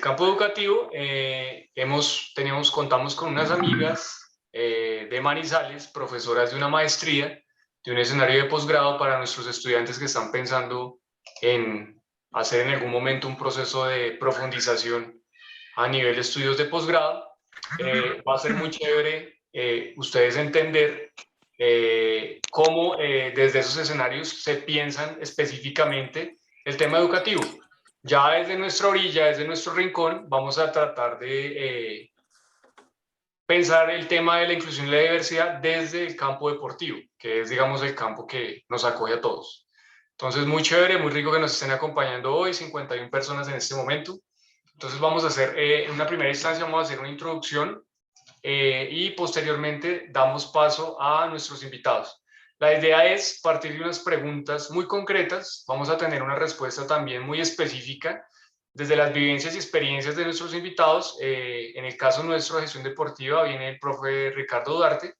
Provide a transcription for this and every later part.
campo educativo contamos con unas amigas de Manizales, profesoras de una maestría, de un escenario de posgrado para nuestros estudiantes que están pensando en hacer en algún momento un proceso de profundización a nivel de estudios de posgrado. Va a ser muy chévere ustedes entender cómo desde esos escenarios se piensan específicamente el tema educativo. Ya desde nuestra orilla, desde nuestro rincón, vamos a tratar de pensar el tema de la inclusión y la diversidad desde el campo deportivo, que es, digamos, el campo que nos acoge a todos. Entonces, muy chévere, muy rico que nos estén acompañando hoy, 51 personas en este momento. Entonces, vamos a hacer, en una primera instancia, vamos a hacer una introducción y posteriormente damos paso a nuestros invitados. La idea es partir de unas preguntas muy concretas, vamos a tener una respuesta también muy específica desde las vivencias y experiencias de nuestros invitados. En el caso nuestro de gestión deportiva viene el profe Ricardo Duarte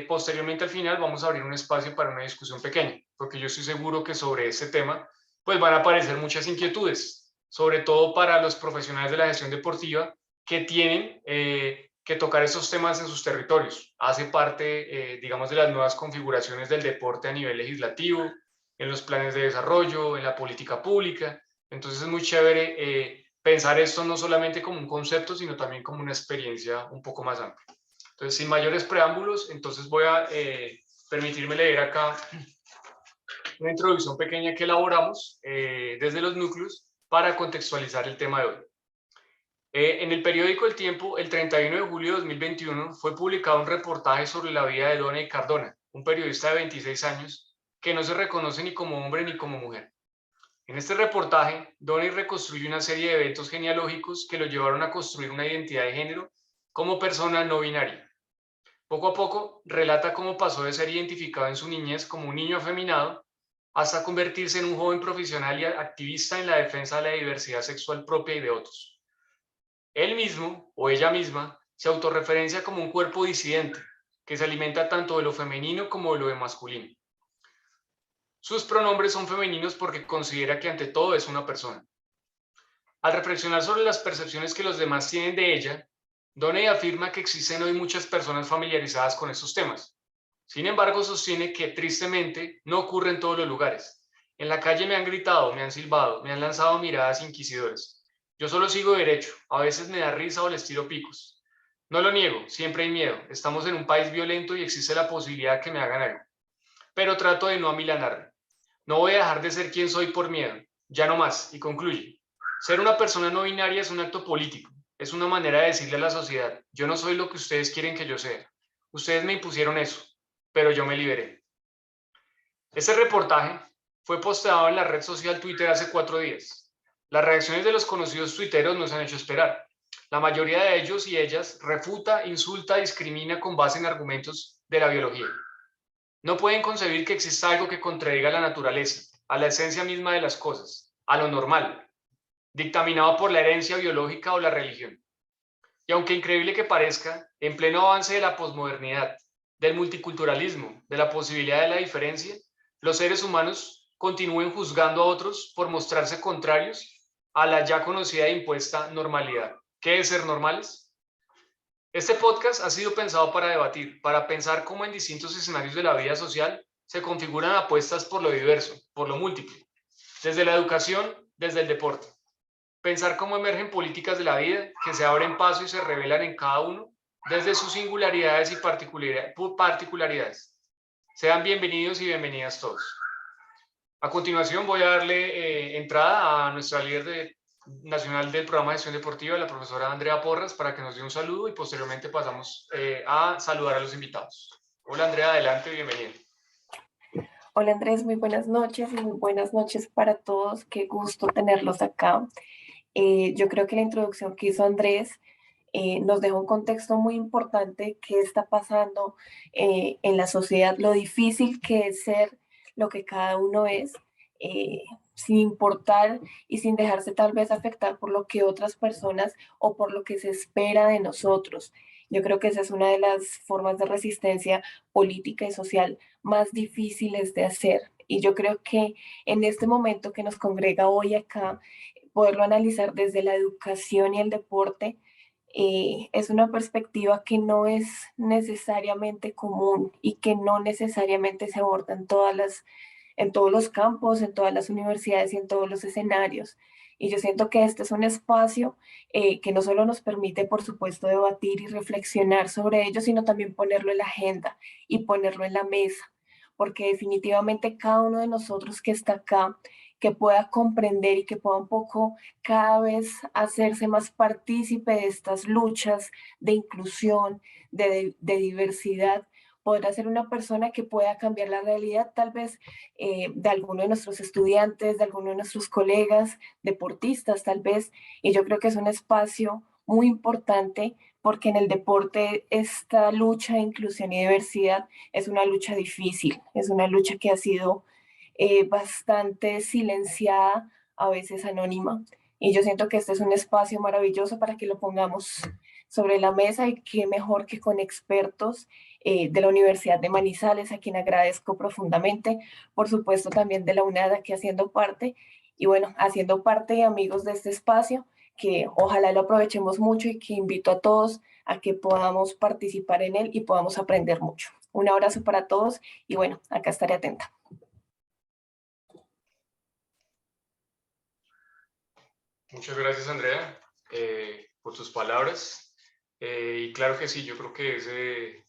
posteriormente al final vamos a abrir un espacio para una discusión pequeña, porque yo estoy seguro que sobre este tema pues van a aparecer muchas inquietudes, sobre todo para los profesionales de la gestión deportiva que tienen que tocar esos temas en sus territorios. Hace parte, digamos, de las nuevas configuraciones del deporte a nivel legislativo, en los planes de desarrollo, en la política pública. Entonces es muy chévere pensar esto no solamente como un concepto, sino también como una experiencia un poco más amplia. Entonces, sin mayores preámbulos, entonces voy a permitirme leer acá una introducción pequeña que elaboramos desde los núcleos para contextualizar el tema de hoy. En el periódico El Tiempo, el 31 de julio de 2021, fue publicado un reportaje sobre la vida de Doney Cardona, un periodista de 26 años que no se reconoce ni como hombre ni como mujer. En este reportaje, Doney reconstruye una serie de eventos genealógicos que lo llevaron a construir una identidad de género como persona no binaria. Poco a poco, relata cómo pasó de ser identificado en su niñez como un niño afeminado hasta convertirse en un joven profesional y activista en la defensa de la diversidad sexual propia y de otros. Él mismo, o ella misma, se autorreferencia como un cuerpo disidente, que se alimenta tanto de lo femenino como de lo masculino. Sus pronombres son femeninos porque considera que ante todo es una persona. Al reflexionar sobre las percepciones que los demás tienen de ella, Doney afirma que existen hoy muchas personas familiarizadas con estos temas. Sin embargo, sostiene que tristemente no ocurre en todos los lugares. En la calle me han gritado, me han silbado, me han lanzado miradas inquisidoras. Yo solo sigo derecho, a veces me da risa o les tiro picos. No lo niego, siempre hay miedo. Estamos en un país violento y existe la posibilidad de que me hagan algo. Pero trato de no amilanarme. No voy a dejar de ser quien soy por miedo. Ya no más. Y concluye. Ser una persona no binaria es un acto político. Es una manera de decirle a la sociedad, yo no soy lo que ustedes quieren que yo sea. Ustedes me impusieron eso, pero yo me liberé. Este reportaje fue posteado en la red social Twitter hace 4 días. Las reacciones de los conocidos tuiteros nos han hecho esperar. La mayoría de ellos y ellas refuta, insulta, discrimina con base en argumentos de la biología. No pueden concebir que exista algo que contradiga a la naturaleza, a la esencia misma de las cosas, a lo normal, dictaminado por la herencia biológica o la religión. Y aunque increíble que parezca, en pleno avance de la posmodernidad, del multiculturalismo, de la posibilidad de la diferencia, los seres humanos continúen juzgando a otros por mostrarse contrarios a la ya conocida e impuesta normalidad. ¿Qué es ser normales? Este podcast ha sido pensado para debatir, para pensar cómo en distintos escenarios de la vida social se configuran apuestas por lo diverso, por lo múltiple, desde la educación, desde el deporte. Pensar cómo emergen políticas de la vida que se abren paso y se revelan en cada uno desde sus singularidades y particularidades. Sean bienvenidos y bienvenidas todos. A continuación voy a darle entrada a nuestra líder nacional del programa de gestión deportiva, la profesora Andrea Porras, para que nos dé un saludo y posteriormente pasamos a saludar a los invitados. Hola Andrea, adelante, bienvenida. Hola Andrés, muy buenas noches y muy buenas noches para todos. Qué gusto tenerlos acá. Yo creo que la introducción que hizo Andrés nos deja un contexto muy importante, qué está pasando en la sociedad, lo difícil que es ser lo que cada uno es, sin importar y sin dejarse tal vez afectar por lo que otras personas o por lo que se espera de nosotros. Yo creo que esa es una de las formas de resistencia política y social más difíciles de hacer. Y yo creo que en este momento que nos congrega hoy acá, poderlo analizar desde la educación y el deporte, es una perspectiva que no es necesariamente común y que no necesariamente se aborda en todos los campos, en todas las universidades y en todos los escenarios. Y yo siento que este es un espacio que no solo nos permite, por supuesto, debatir y reflexionar sobre ello, sino también ponerlo en la agenda y ponerlo en la mesa, porque definitivamente cada uno de nosotros que está acá, que pueda comprender y que pueda un poco cada vez hacerse más partícipe de estas luchas de inclusión, de diversidad, podrá ser una persona que pueda cambiar la realidad tal vez de alguno de nuestros estudiantes, de alguno de nuestros colegas, deportistas tal vez. Y yo creo que es un espacio muy importante porque en el deporte esta lucha de inclusión y diversidad es una lucha difícil, es una lucha que ha sido bastante silenciada, a veces anónima. Y yo siento que este es un espacio maravilloso para que lo pongamos sobre la mesa y qué mejor que con expertos de la Universidad de Manizales, a quien agradezco profundamente, por supuesto también de la UNAD aquí haciendo parte, y bueno, haciendo parte de amigos de este espacio, que ojalá lo aprovechemos mucho y que invito a todos a que podamos participar en él y podamos aprender mucho. Un abrazo para todos y bueno, acá estaré atenta. Muchas gracias, Andrea, por tus palabras. Y claro que sí, yo creo que ese,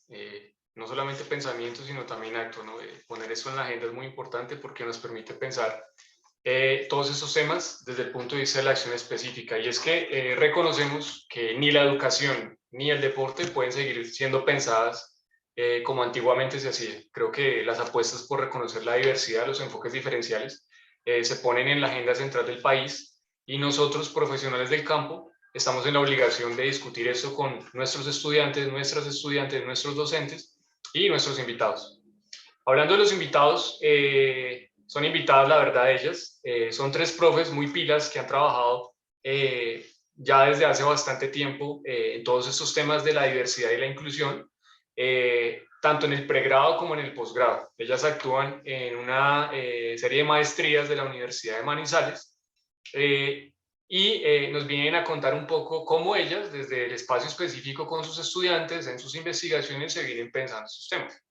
no solamente pensamiento, sino también acto, ¿no? Poner eso en la agenda es muy importante porque nos permite pensar todos esos temas desde el punto de vista de la acción específica. Y es que reconocemos que ni la educación ni el deporte pueden seguir siendo pensadas como antiguamente se hacía. Creo que las apuestas por reconocer la diversidad, los enfoques diferenciales, se ponen en la agenda central del país y nosotros, profesionales del campo, estamos en la obligación de discutir esto con nuestros estudiantes, nuestros docentes y nuestros invitados. Hablando de los invitados, son invitadas, la verdad, ellas. Son tres profes muy pilas que han trabajado ya desde hace bastante tiempo en todos estos temas de la diversidad y la inclusión, tanto en el pregrado como en el posgrado. Ellas actúan en una serie de maestrías de la Universidad de Manizales y nos vienen a contar un poco cómo ellas, desde el espacio específico con sus estudiantes, en sus investigaciones, se vienen pensando estos temas.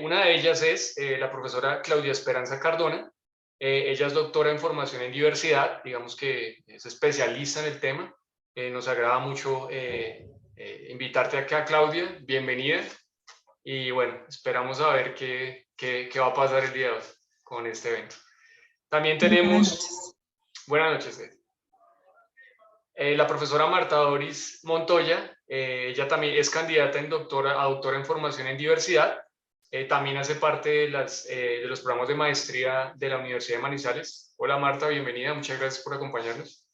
Una de ellas es la profesora Claudia Esperanza Cardona. Ella es doctora en formación en diversidad, digamos que es especialista en el tema. Nos agrada mucho invitarte acá, Claudia. Bienvenida. Y bueno, esperamos a ver qué va a pasar el día de hoy con este evento. También tenemos... Buenas noches. La profesora Marta Doris Montoya, ella también es candidata a doctora en formación en diversidad. También hace parte de los programas de maestría de la Universidad de Manizales. Hola Marta, bienvenida, muchas gracias por acompañarnos.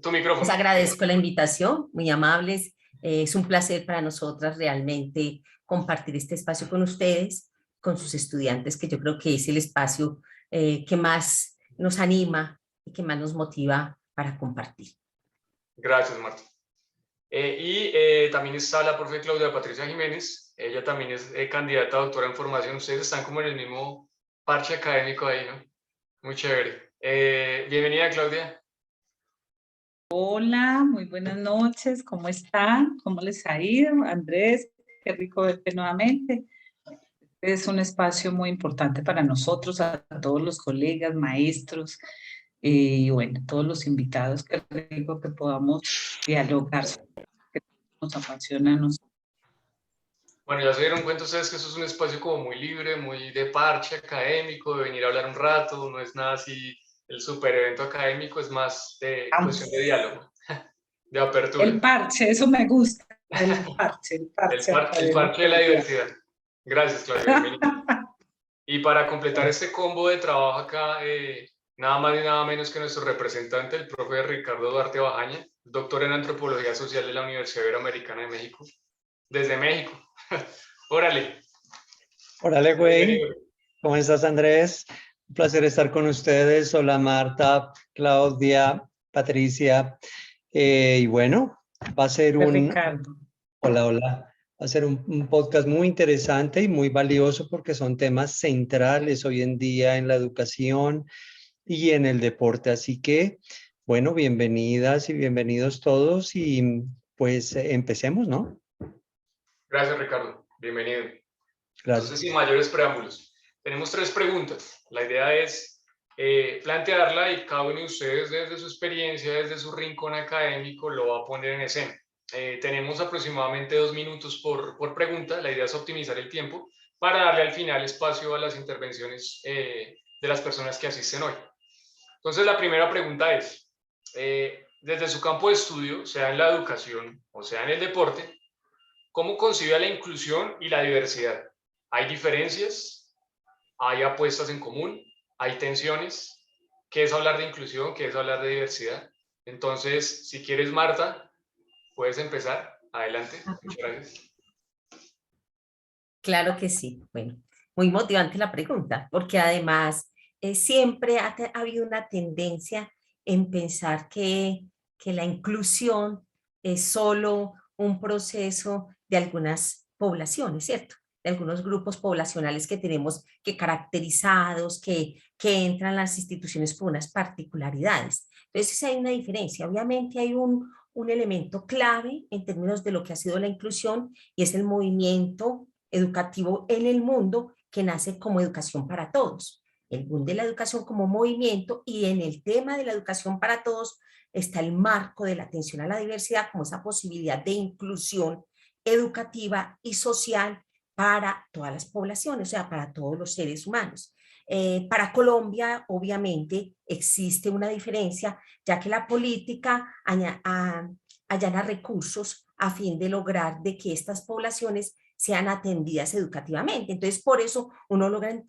Tu micrófono. Les agradezco la invitación, muy amables. Es un placer para nosotras realmente compartir este espacio con ustedes, con sus estudiantes, que yo creo que es el espacio que más nos anima y que más nos motiva para compartir. Gracias, Marta. También está la profe Claudia Patricia Jiménez. Ella también es candidata a doctora en formación. Ustedes están como en el mismo parche académico ahí, ¿no? Muy chévere. Bienvenida, Claudia. Hola, muy buenas noches. ¿Cómo están? ¿Cómo les ha ido? Andrés, qué rico verte nuevamente. Es un espacio muy importante para nosotros, a todos los colegas, maestros y bueno, todos los invitados. Qué rico que podamos dialogar, que nos apasiona a nosotros. Bueno, ya se dieron cuenta ustedes que eso es un espacio como muy libre, muy de parche académico, de venir a hablar un rato, no es nada así el super evento académico, es más de cuestión de diálogo, de apertura. El parche, eso me gusta, el parche. El parche de la diversidad. Gracias, Claudia, bienvenida. Y para completar este combo de trabajo acá, nada más y nada menos que nuestro representante, el profe Ricardo Duarte Bajaña, doctor en Antropología Social de la Universidad Iberoamericana de México, desde México. Órale. Órale, güey. ¿Cómo estás, Andrés? Un placer estar con ustedes. Hola, Marta, Claudia, Patricia. Y bueno, va a ser un... Ricardo. Hola, hola. Va a ser un podcast muy interesante y muy valioso porque son temas centrales hoy en día en la educación y en el deporte. Así que, bueno, bienvenidas y bienvenidos todos y pues empecemos, ¿no? Gracias, Ricardo. Bienvenido. Gracias. Entonces, sin mayores preámbulos, tenemos 3 preguntas. La idea es plantearla y cada uno de ustedes desde su experiencia, desde su rincón académico, lo va a poner en escena. Tenemos aproximadamente 2 minutos por pregunta. La idea es optimizar el tiempo para darle al final espacio a las intervenciones de las personas que asisten hoy. Entonces, la primera pregunta es, desde su campo de estudio, sea en la educación o sea en el deporte, ¿cómo concibe la inclusión y la diversidad? ¿Hay diferencias? ¿Hay apuestas en común? ¿Hay tensiones? ¿Qué es hablar de inclusión? ¿Qué es hablar de diversidad? Entonces, si quieres, Marta, puedes empezar. Adelante. Muchas gracias. Claro que sí. Bueno, muy motivante la pregunta, porque además siempre ha habido una tendencia en pensar que la inclusión es solo un proceso de algunas poblaciones, ¿cierto? De algunos grupos poblacionales que tenemos que caracterizados, que entran a las instituciones por unas particularidades. Entonces, hay una diferencia. Obviamente hay un elemento clave en términos de lo que ha sido la inclusión y es el movimiento educativo en el mundo que nace como educación para todos. El boom de la educación como movimiento, y en el tema de la educación para todos está el marco de la atención a la diversidad como esa posibilidad de inclusión educativa y social para todas las poblaciones, o sea, para todos los seres humanos. Para Colombia, obviamente, existe una diferencia, ya que la política allana recursos a fin de lograr de que estas poblaciones sean atendidas educativamente. Entonces, por eso uno logra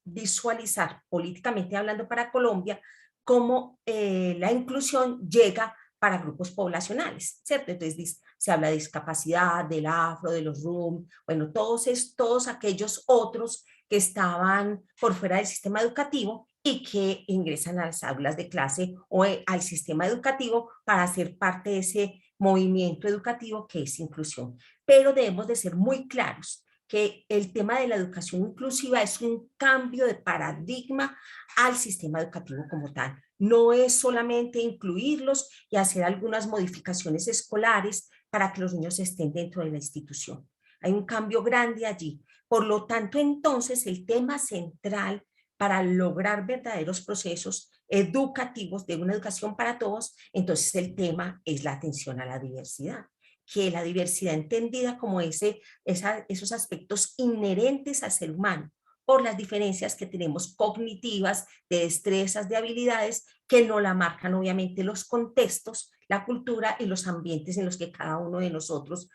visualizar políticamente hablando para Colombia cómo la inclusión llega para grupos poblacionales, ¿cierto? Entonces se habla de discapacidad, del afro, de los RUM, bueno, todos aquellos otros que estaban por fuera del sistema educativo y que ingresan a las aulas de clase o al sistema educativo para ser parte de ese movimiento educativo que es inclusión. Pero debemos de ser muy claros que el tema de la educación inclusiva es un cambio de paradigma al sistema educativo como tal. No es solamente incluirlos y hacer algunas modificaciones escolares para que los niños estén dentro de la institución. Hay un cambio grande allí. Por lo tanto, entonces, el tema central para lograr verdaderos procesos educativos de una educación para todos, entonces el tema es la atención a la diversidad, que la diversidad entendida como esos aspectos inherentes al ser humano, por las diferencias que tenemos cognitivas, de destrezas, de habilidades, que no la marcan obviamente los contextos, la cultura y los ambientes en los que cada uno de nosotros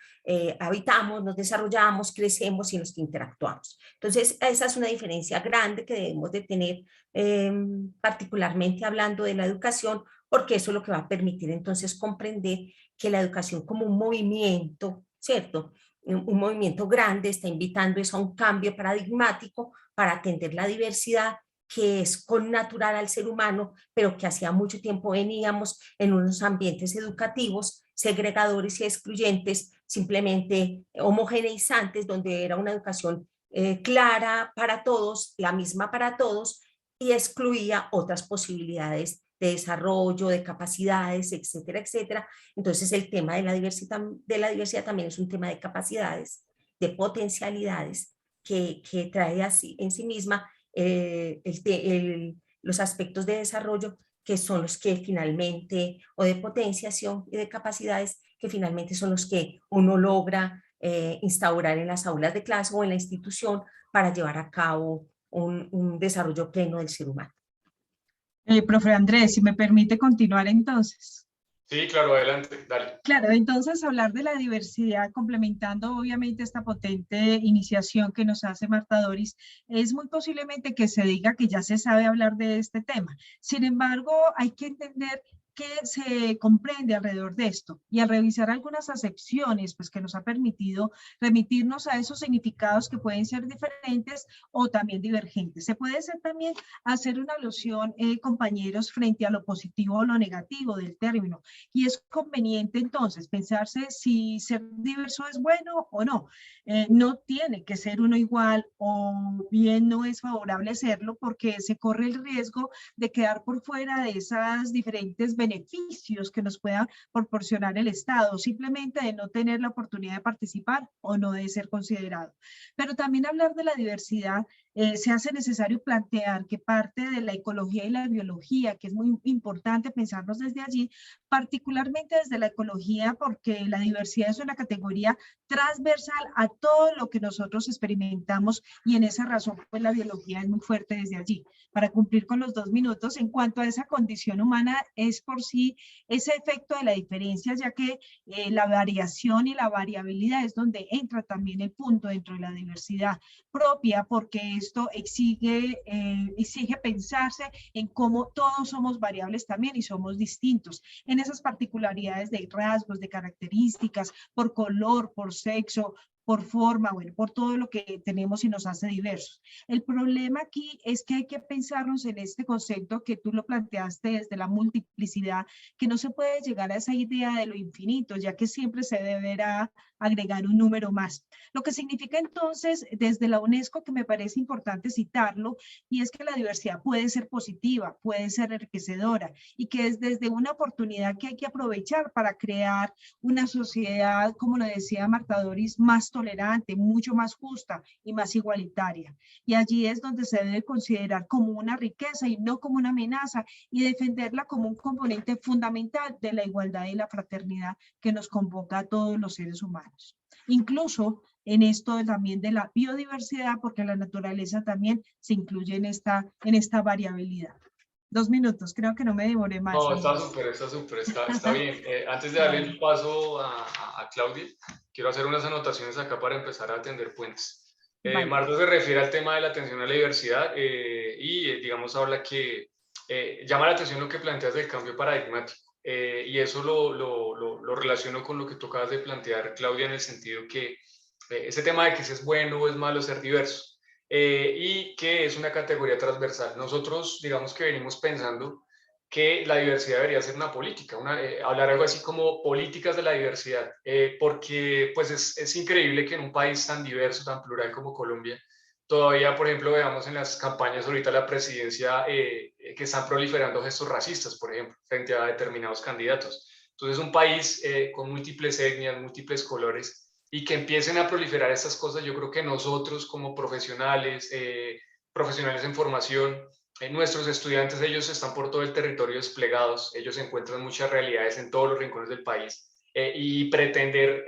habitamos, nos desarrollamos, crecemos y en los que interactuamos. Entonces, esa es una diferencia grande que debemos de tener, particularmente hablando de la educación, porque eso es lo que va a permitir entonces comprender que la educación como un movimiento, ¿cierto? Un movimiento grande está invitando eso a un cambio paradigmático para atender la diversidad que es connatural al ser humano, pero que hacía mucho tiempo veníamos en unos ambientes educativos segregadores y excluyentes, simplemente homogeneizantes, donde era una educación clara para todos, la misma para todos, y excluía otras posibilidades de desarrollo, de capacidades, etcétera, etcétera. Entonces el tema de la diversidad también es un tema de capacidades, de potencialidades que trae así en sí misma los aspectos de desarrollo que son los que finalmente, o de potenciación y de capacidades, que finalmente son los que uno logra instaurar en las aulas de clase o en la institución para llevar a cabo un desarrollo pleno del ser humano. Profe Andrés, si me permite continuar entonces. Sí, claro, adelante, dale. Claro, entonces hablar de la diversidad, complementando obviamente esta potente iniciación que nos hace Marta Doris, es muy posiblemente que se diga que ya se sabe hablar de este tema. Sin embargo, hay que entender ¿qué se comprende alrededor de esto? Y al revisar algunas acepciones, pues que nos ha permitido remitirnos a esos significados que pueden ser diferentes o también divergentes. Se puede ser también hacer una alusión, compañeros, frente a lo positivo o lo negativo del término. Y es conveniente entonces pensarse si ser diverso es bueno o no. No tiene que ser uno igual o bien no es favorable serlo porque se corre el riesgo de quedar por fuera de esas diferentes beneficios que nos pueda proporcionar el Estado, simplemente de no tener la oportunidad de participar o no de ser considerado. Pero también hablar de la diversidad, se hace necesario plantear que parte de la ecología y la biología, que es muy importante pensarnos desde allí, particularmente desde la ecología, porque la diversidad es una categoría transversal a todo lo que nosotros experimentamos y en esa razón pues la biología es muy fuerte desde allí. Para cumplir con los 2 minutos, en cuanto a esa condición humana, es por sí ese efecto de la diferencia, ya que la variación y la variabilidad es donde entra también el punto dentro de la diversidad propia, porque esto exige pensarse en cómo todos somos variables también y somos distintos en esas particularidades de rasgos, de características, por color, por sexo, por forma, bueno, por todo lo que tenemos y nos hace diversos. El problema aquí es que hay que pensarnos en este concepto que tú lo planteaste desde la multiplicidad, que no se puede llegar a esa idea de lo infinito, ya que siempre se deberá agregar un número más. Lo que significa entonces, desde la UNESCO, que me parece importante citarlo, y es que la diversidad puede ser positiva, puede ser enriquecedora, y que es desde una oportunidad que hay que aprovechar para crear una sociedad, como lo decía Marta Doris, más tolerante, mucho más justa y más igualitaria. Y allí es donde se debe considerar como una riqueza y no como una amenaza, y defenderla como un componente fundamental de la igualdad y la fraternidad que nos convoca a todos los seres humanos. Incluso en esto también de la biodiversidad, porque la naturaleza también se incluye en esta variabilidad. 2 minutos, creo que no me demoré más. No, está súper, está bien. Antes de darle el paso a Claudia, quiero hacer unas anotaciones acá para empezar a atender puentes. Vale. Marta se refiere al tema de la atención a la diversidad y, digamos, habla que llama la atención lo que planteas del cambio paradigmático. Y eso lo relaciono con lo que tú acabas de plantear, Claudia, en el sentido que ese tema de que si es bueno o es malo ser diverso y que es una categoría transversal. Nosotros, digamos que venimos pensando que la diversidad debería ser una política, hablar algo así como políticas de la diversidad, porque pues es increíble que en un país tan diverso, tan plural como Colombia, todavía, por ejemplo, veamos en las campañas ahorita la presidencia que están proliferando gestos racistas, por ejemplo, frente a determinados candidatos. Entonces, un país con múltiples etnias, múltiples colores, y que empiecen a proliferar estas cosas, yo creo que nosotros como profesionales, profesionales en formación, nuestros estudiantes, ellos están por todo el territorio desplegados, ellos encuentran muchas realidades en todos los rincones del país y pretender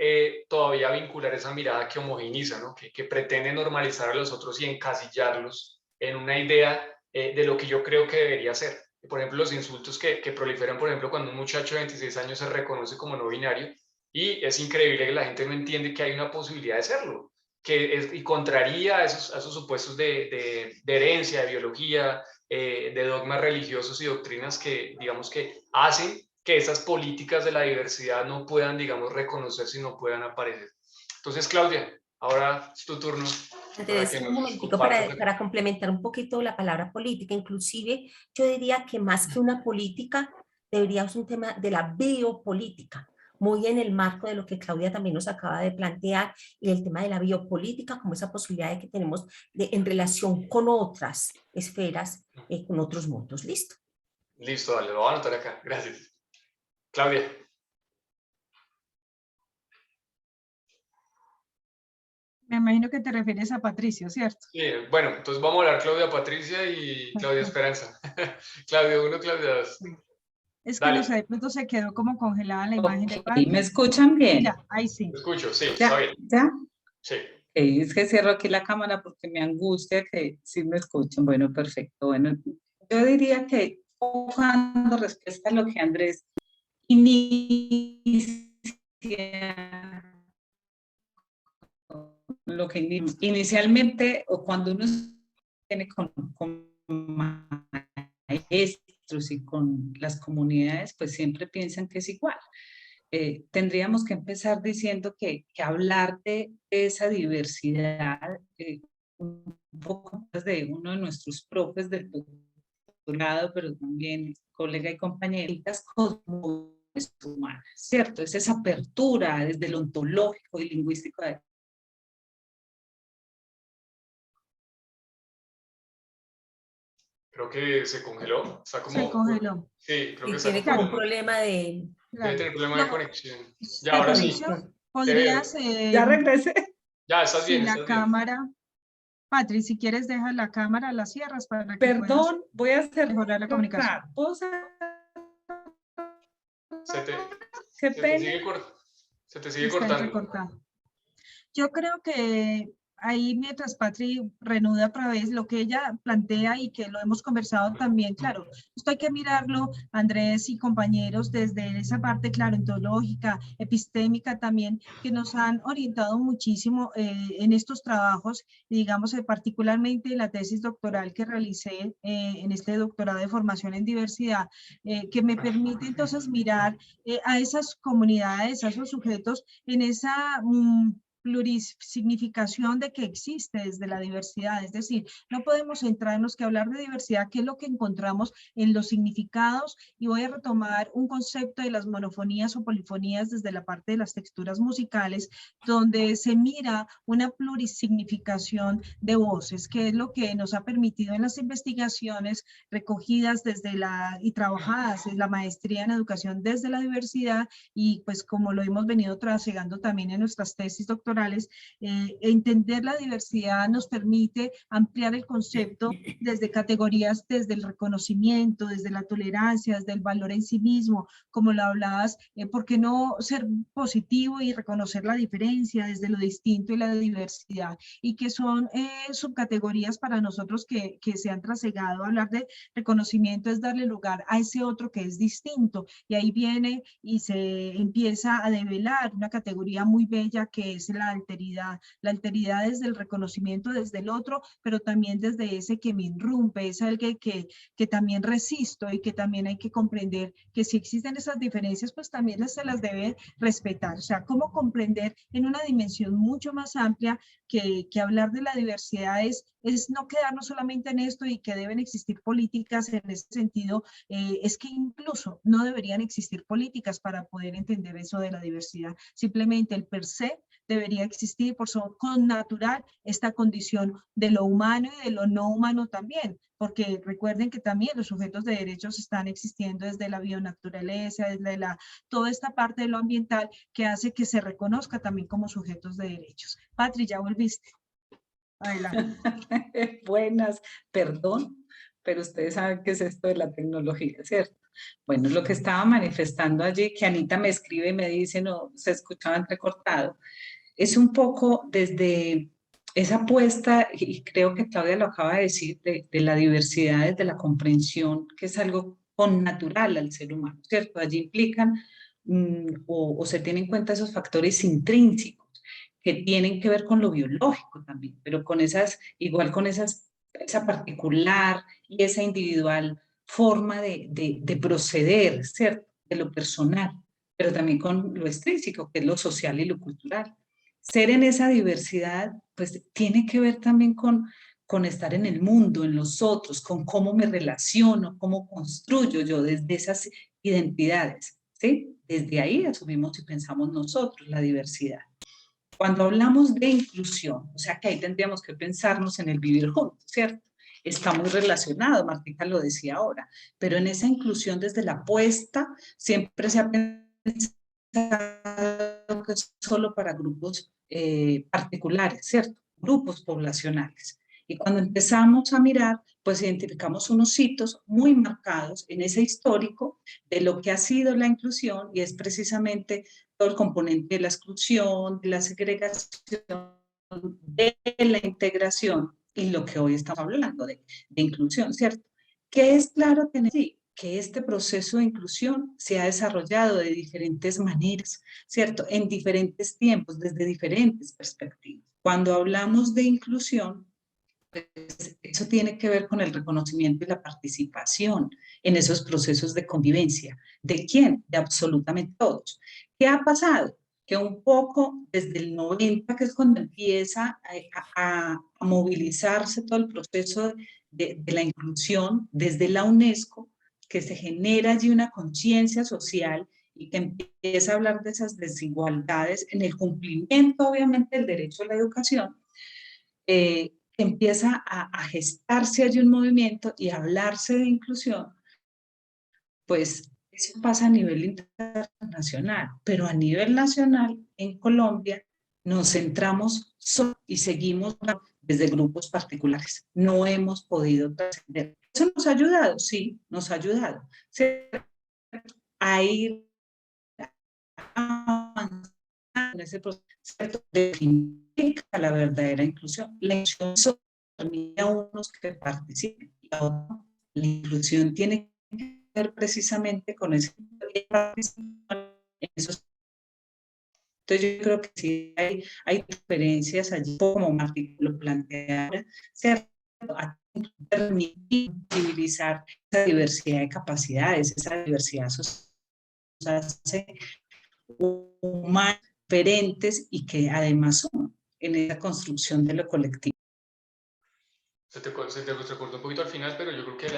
todavía vincular esa mirada que homogeniza, ¿no? que pretende normalizar a los otros y encasillarlos en una idea de lo que yo creo que debería ser. Por ejemplo, los insultos que proliferan, por ejemplo, cuando un muchacho de 26 años se reconoce como no binario y es increíble que la gente no entiende que hay una posibilidad de serlo, y contraría a esos supuestos de herencia, de biología, de dogmas religiosos y doctrinas que, digamos, que hacen que esas políticas de la diversidad no puedan, digamos, reconocerse y no puedan aparecer. Entonces, Claudia, ahora es tu turno. Andrés, un momentico para complementar un poquito la palabra política. Inclusive, yo diría que más que una política, debería ser un tema de la biopolítica, muy en el marco de lo que Claudia también nos acaba de plantear, y el tema de la biopolítica como esa posibilidad de que tenemos en relación con otras esferas, con otros mundos. ¿Listo? Listo, dale, lo voy a anotar acá. Gracias. Claudia. Me imagino que te refieres a Patricio, ¿cierto? Sí, bueno, entonces vamos a hablar Claudia Patricia y Claudia Esperanza. Claudia 1, Claudia 2. Es que no sé, de pronto se quedó como congelada la imagen de parte. ¿Me escuchan bien? Ya, ahí sí. Te escucho, sí, ¿Ya? está bien. ¿Ya? Sí. Es que cierro aquí la cámara porque me angustia que sí me escuchen. Bueno, perfecto. Bueno, yo diría que buscando respuesta a lo que Andrés inicia, lo que inicialmente, o cuando uno tiene con maestros maestros y con las comunidades, pues siempre piensan que es igual. Tendríamos que empezar diciendo que hablar de esa diversidad, un poco más de uno de nuestros profes del doctorado, pero también colega y compañeritas, cosmogonías humanas, ¿cierto? Es esa apertura desde lo ontológico y lingüístico. Creo que se congeló. Está Se como... congeló. Sí, creo que Y está tiene como... como un problema de Debe Claro. tener problema de No, conexión. Ya, de ahora sí. conexión. Te veo. Podrías, Ya regresé. Ya, estás si bien, la estás bien. cámara, Patri, si quieres deja la cámara, la cierras para que puedas Perdón, voy a hacer mejorar la comunicación. Se te, Qué se te pena. sigue, se te sigue Está cortando. entrecortado. Yo creo que ahí mientras Patri reanuda otra vez lo que ella plantea y que lo hemos conversado también, claro, esto hay que mirarlo, Andrés y compañeros, desde esa parte, claro, ontológica, epistémica también, que nos han orientado muchísimo en estos trabajos, y digamos particularmente la tesis doctoral que realicé en este doctorado de formación en diversidad, que me permite entonces mirar a esas comunidades, a esos sujetos en esa plurisignificación de que existe desde la diversidad. Es decir, no podemos centrarnos que hablar de diversidad, que es lo que encontramos en los significados, y voy a retomar un concepto de las monofonías o polifonías desde la parte de las texturas musicales, donde se mira una plurisignificación de voces, que es lo que nos ha permitido en las investigaciones recogidas desde y trabajadas en la maestría en educación desde la diversidad, y pues como lo hemos venido trasegando también en nuestras tesis doctorales, entender la diversidad nos permite ampliar el concepto desde categorías, desde el reconocimiento, desde la tolerancia, desde el valor en sí mismo, como lo hablabas, ¿por qué no ser positivo y reconocer la diferencia desde lo distinto y la diversidad? Y que son subcategorías para nosotros que se han trasegado. Hablar de reconocimiento es darle lugar a ese otro que es distinto, y ahí viene y se empieza a develar una categoría muy bella que es la alteridad desde el reconocimiento desde el otro, pero también desde ese que me irrumpe, es el que también resisto, y que también hay que comprender que si existen esas diferencias, pues también se las debe respetar. O sea, cómo comprender en una dimensión mucho más amplia que hablar de la diversidad es no quedarnos solamente en esto y que deben existir políticas en ese sentido, es que incluso no deberían existir políticas para poder entender eso de la diversidad. Simplemente el per se debería existir por su connatural esta condición de lo humano y de lo no humano también, porque recuerden que también los sujetos de derechos están existiendo desde la bionaturaleza, desde toda esta parte de lo ambiental que hace que se reconozca también como sujetos de derechos. Patri, ya volviste. Adelante. Buenas, perdón, pero ustedes saben qué es esto de la tecnología, ¿cierto? Bueno, lo que estaba manifestando allí, que Anita me escribe y me dice, no, se escuchaba entrecortado, es un poco desde esa apuesta, y creo que Claudia lo acaba de decir, de la diversidad, de la comprensión, que es algo connatural al ser humano, ¿cierto? Allí implican o se tienen en cuenta esos factores intrínsecos que tienen que ver con lo biológico también, pero con esas, igual con esas, esa particular y esa individual forma de proceder, ¿cierto? De lo personal, pero también con lo extrínseco, que es lo social y lo cultural. Ser en esa diversidad, pues tiene que ver también con estar en el mundo, en los otros, con cómo me relaciono, cómo construyo yo desde esas identidades, ¿sí? Desde ahí asumimos y pensamos nosotros la diversidad. Cuando hablamos de inclusión, o sea que ahí tendríamos que pensarnos en el vivir juntos, ¿cierto? Está muy relacionado, Martica lo decía ahora, pero en esa inclusión desde la apuesta siempre se ha pensado que es solo para grupos particulares, ¿cierto? Grupos poblacionales. Y cuando empezamos a mirar, pues identificamos unos hitos muy marcados en ese histórico de lo que ha sido la inclusión, y es precisamente todo el componente de la exclusión, de la segregación, de la integración, y lo que hoy estamos hablando de inclusión, ¿cierto? Que es claro tener sí, que este proceso de inclusión se ha desarrollado de diferentes maneras, ¿cierto? En diferentes tiempos, desde diferentes perspectivas. Cuando hablamos de inclusión, pues eso tiene que ver con el reconocimiento y la participación en esos procesos de convivencia. ¿De quién? De absolutamente todos. ¿Qué ha pasado? Que un poco desde el 90, que es cuando empieza a movilizarse todo el proceso de la inclusión, desde la UNESCO, que se genera allí una conciencia social y que empieza a hablar de esas desigualdades en el cumplimiento, obviamente, del derecho a la educación, empieza a gestarse allí un movimiento y a hablarse de inclusión, pues eso pasa a nivel internacional, pero a nivel nacional, en Colombia, nos centramos y seguimos desde grupos particulares. No hemos podido trascender. ¿Eso nos ha ayudado? Sí, nos ha ayudado a ir avanzando en ese proceso de definir la verdadera inclusión. La inclusión solo permite a unos que participen y a otros. La inclusión tiene que ver precisamente con ese. Entonces yo creo que sí hay diferencias allí, como Martín lo plantea ahora, ¿cierto? A permitir visibilizar esa diversidad de capacidades, esa diversidad social, humanas diferentes y que además son en esa construcción de lo colectivo. Se te cortó un poquito al final, pero yo creo que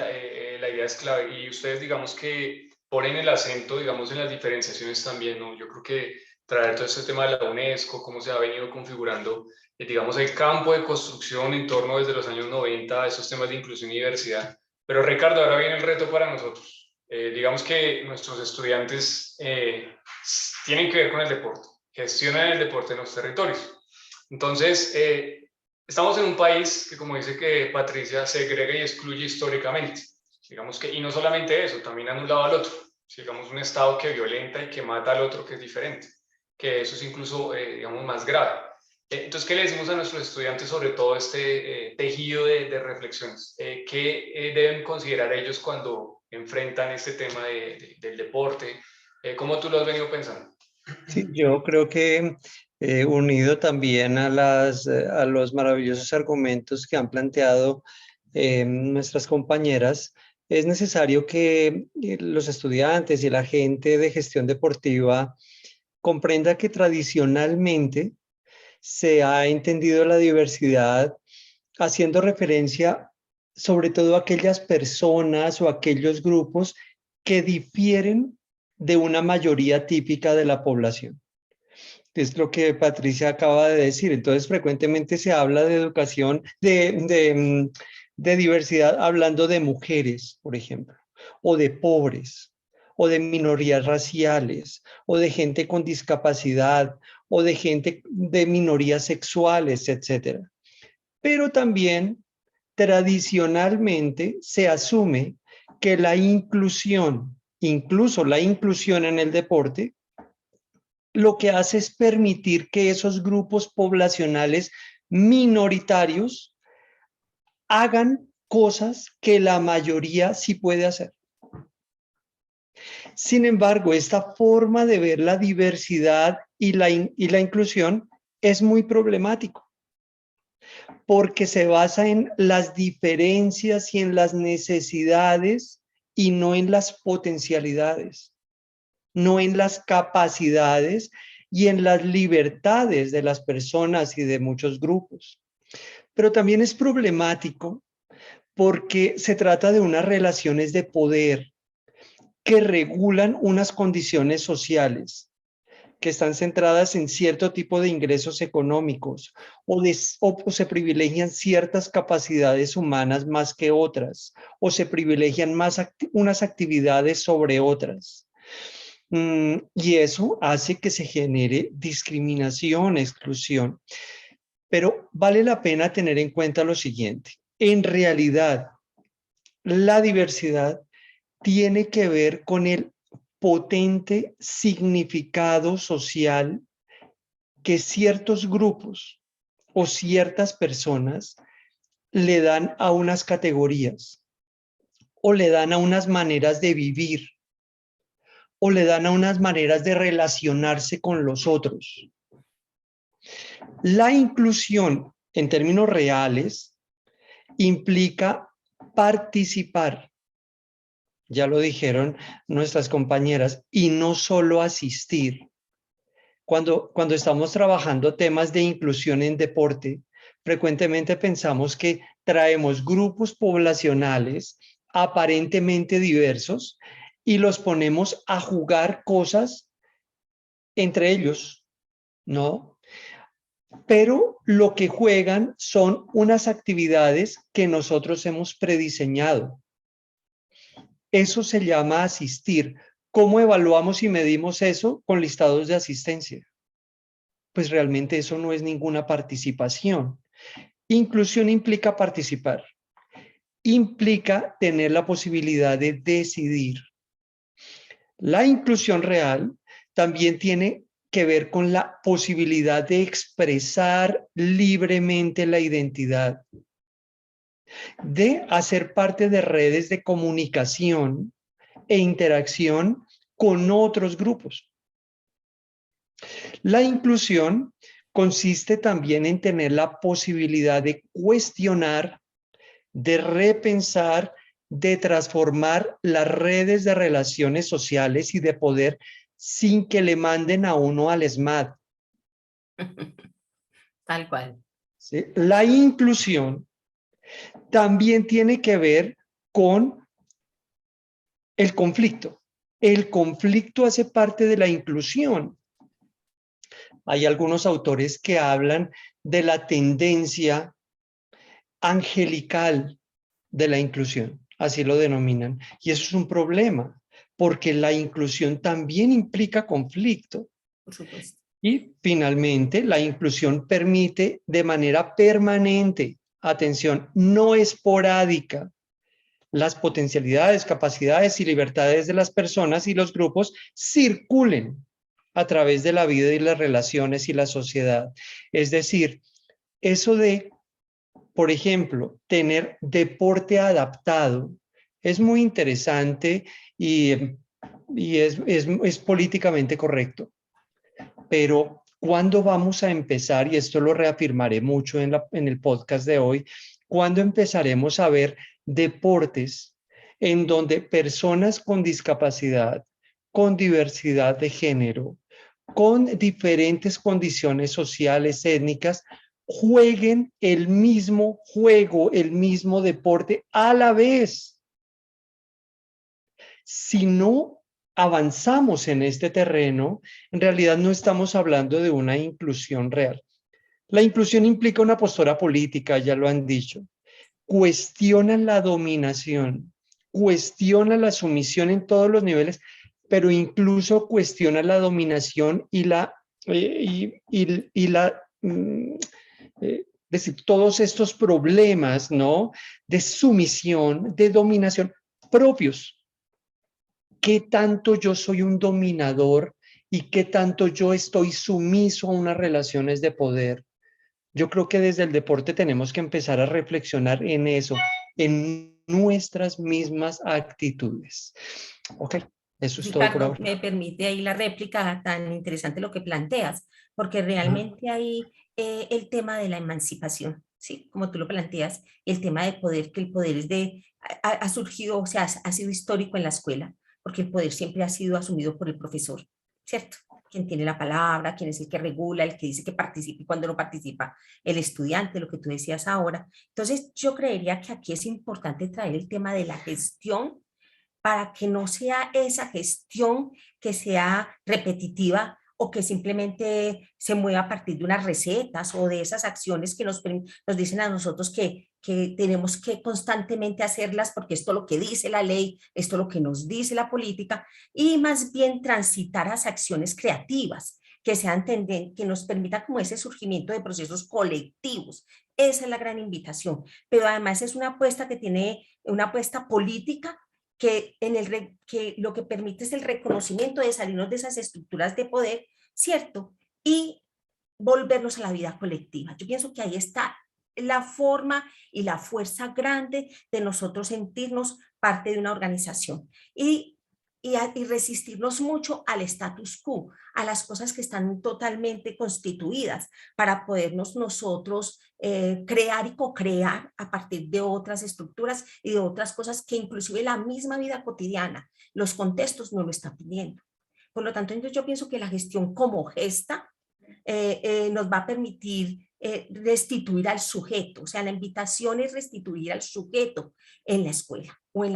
la idea es clave y ustedes digamos que ponen el acento, digamos, en las diferenciaciones también, ¿no? Yo creo que traer todo este tema de la UNESCO, cómo se ha venido configurando, digamos, el campo de construcción en torno desde los años 90 a esos temas de inclusión y diversidad. Pero Ricardo, ahora viene el reto para nosotros. Digamos que nuestros estudiantes tienen que ver con el deporte, gestionan el deporte en los territorios. Entonces, estamos en un país que, como dice que Patricia, segrega y excluye históricamente. Digamos que, y no solamente eso, también anulado al otro. Digamos, un Estado que violenta y que mata al otro que es diferente, que eso es incluso, digamos, más grave. Entonces, ¿qué le decimos a nuestros estudiantes sobre todo este tejido de reflexiones? ¿Qué deben considerar ellos cuando enfrentan este tema del deporte? ¿Cómo tú lo has venido pensando? Sí, yo creo que unido también a los maravillosos argumentos que han planteado nuestras compañeras, es necesario que los estudiantes y la gente de gestión deportiva comprenda que tradicionalmente se ha entendido la diversidad haciendo referencia sobre todo a aquellas personas o aquellos grupos que difieren de una mayoría típica de la población. Es lo que Patricia acaba de decir. Entonces, frecuentemente se habla de educación, de diversidad, hablando de mujeres, por ejemplo, o de pobres, o de minorías raciales, o de gente con discapacidad, o de gente de minorías sexuales, etc. Pero también, tradicionalmente, se asume que la inclusión, incluso la inclusión en el deporte, lo que hace es permitir que esos grupos poblacionales minoritarios hagan cosas que la mayoría sí puede hacer. Sin embargo, esta forma de ver la diversidad y la inclusión es muy problemático, porque se basa en las diferencias y en las necesidades y no en las potencialidades, no en las capacidades y en las libertades de las personas y de muchos grupos. Pero también es problemático porque se trata de unas relaciones de poder que regulan unas condiciones sociales que están centradas en cierto tipo de ingresos económicos o se privilegian ciertas capacidades humanas más que otras o se privilegian más unas actividades sobre otras. Y eso hace que se genere discriminación, exclusión. Pero vale la pena tener en cuenta lo siguiente. En realidad, la diversidad tiene que ver con el potente significado social que ciertos grupos o ciertas personas le dan a unas categorías o le dan a unas maneras de vivir o le dan a unas maneras de relacionarse con los otros. La inclusión, en términos reales, implica participar ya lo dijeron nuestras compañeras, y no solo asistir. Cuando estamos trabajando temas de inclusión en deporte, frecuentemente pensamos que traemos grupos poblacionales aparentemente diversos y los ponemos a jugar cosas entre ellos, ¿no? Pero lo que juegan son unas actividades que nosotros hemos prediseñado. Eso se llama asistir. ¿Cómo evaluamos y medimos eso? Con listados de asistencia. Pues realmente eso no es ninguna participación. Inclusión implica participar. Implica tener la posibilidad de decidir. La inclusión real también tiene que ver con la posibilidad de expresar libremente la identidad, de hacer parte de redes de comunicación e interacción con otros grupos. La inclusión consiste también en tener la posibilidad de cuestionar, de repensar, de transformar las redes de relaciones sociales y de poder sin que le manden a uno al ESMAD. Tal cual. ¿Sí? La inclusión también tiene que ver con el conflicto. El conflicto hace parte de la inclusión. Hay algunos autores que hablan de la tendencia angelical de la inclusión, así lo denominan. Y eso es un problema, porque la inclusión también implica conflicto. Por supuesto. Y finalmente, la inclusión permite de manera permanente, atención, no esporádica, las potencialidades, capacidades y libertades de las personas y los grupos circulen a través de la vida y las relaciones y la sociedad. Es decir, eso de, por ejemplo, tener deporte adaptado es muy interesante y es políticamente correcto. Pero ¿cuándo vamos a empezar? Y esto lo reafirmaré mucho en el podcast de hoy. ¿Cuándo empezaremos a ver deportes en donde personas con discapacidad, con diversidad de género, con diferentes condiciones sociales, étnicas, jueguen el mismo juego, el mismo deporte a la vez? Si no avanzamos en este terreno, en realidad no estamos hablando de una inclusión real. La inclusión implica una postura política, ya lo han dicho. Cuestiona la dominación, cuestiona la sumisión en todos los niveles, pero incluso cuestiona la dominación y decir, todos estos problemas, ¿no? De sumisión, de dominación propios. ¿Qué tanto yo soy un dominador y qué tanto yo estoy sumiso a unas relaciones de poder? Yo creo que desde el deporte tenemos que empezar a reflexionar en eso, en nuestras mismas actitudes. Ok, eso es todo por Ricardo, ahora. me permite ahí la réplica, tan interesante lo que planteas, porque realmente ahí el tema de la emancipación, ¿sí? Como tú lo planteas, el tema de poder, que el poder ha surgido, o sea, ha sido histórico en la escuela, porque el poder siempre ha sido asumido por el profesor, ¿cierto? Quien tiene la palabra, quien es el que regula, el que dice que participe y cuando no participa, el estudiante, lo que tú decías ahora. Entonces, yo creería que aquí es importante traer el tema de la gestión para que no sea esa gestión que sea repetitiva o que simplemente se mueva a partir de unas recetas o de esas acciones que nos dicen a nosotros que tenemos que constantemente hacerlas porque esto es lo que dice la ley, esto es lo que nos dice la política, y más bien transitar a acciones creativas que sean que nos permita como ese surgimiento de procesos colectivos. Esa es la gran invitación, pero además es una apuesta que tiene una apuesta política que lo que permite es el reconocimiento de salirnos de esas estructuras de poder, ¿cierto? Y volvernos a la vida colectiva. Yo pienso que ahí está la forma y la fuerza grande de nosotros sentirnos parte de una organización. Y y resistirnos mucho al status quo, a las cosas que están totalmente constituidas, para podernos nosotros crear y co-crear a partir de otras estructuras y de otras cosas que inclusive la misma vida cotidiana, los contextos no lo están pidiendo. Por lo tanto, entonces yo pienso que la gestión como gesta nos va a permitir restituir al sujeto, o sea, la invitación es restituir al sujeto en la escuela o en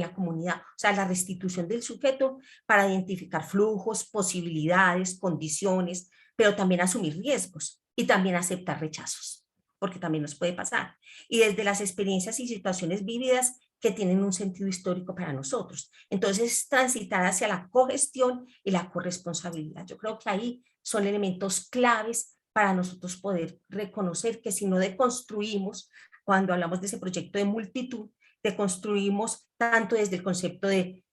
la comunidad, o sea, la restitución del sujeto para identificar flujos, posibilidades, condiciones, pero también asumir riesgos y también aceptar rechazos, porque también nos puede pasar. Y desde las experiencias y situaciones vividas que tienen un sentido histórico para nosotros. Entonces, transitar hacia la cogestión y la corresponsabilidad. Yo creo que ahí son elementos claves para nosotros poder reconocer que si no deconstruimos, cuando hablamos de ese proyecto de multitud, deconstruimos tanto desde el concepto de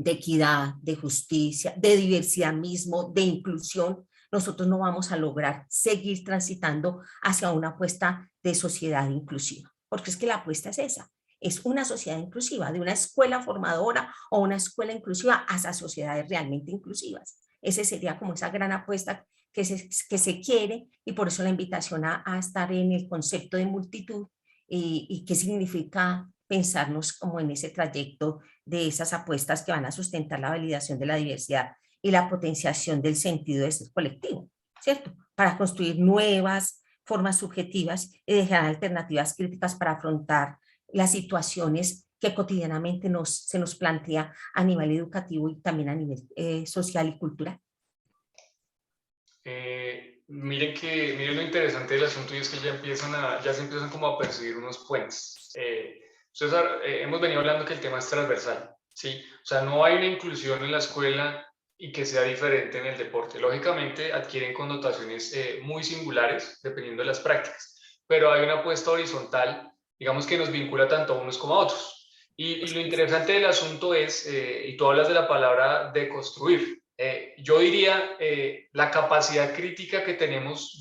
equidad, de justicia, de diversidad mismo, de inclusión, nosotros no vamos a lograr seguir transitando hacia una apuesta de sociedad inclusiva, porque es que la apuesta es esa, es una sociedad inclusiva, de una escuela formadora o una escuela inclusiva hacia sociedades realmente inclusivas. Ese sería como esa gran apuesta que se quiere, y por eso la invitación a estar en el concepto de multitud y qué significa pensarnos como en ese trayecto de esas apuestas que van a sustentar la validación de la diversidad y la potenciación del sentido de ser colectivo, ¿cierto? Para construir nuevas formas subjetivas y dejar alternativas críticas para afrontar las situaciones que cotidianamente se nos plantea a nivel educativo y también a nivel social y cultural. Miren lo interesante del asunto, y es que ya se empiezan como a percibir unos puentes. Hemos venido hablando que el tema es transversal, ¿sí? O sea, no hay una inclusión en la escuela y que sea diferente en el deporte. Lógicamente adquieren connotaciones muy singulares dependiendo de las prácticas, pero hay una apuesta horizontal, digamos, que nos vincula tanto a unos como a otros. Y lo interesante del asunto es, y tú hablas de la palabra deconstruir, yo diría la capacidad crítica que tenemos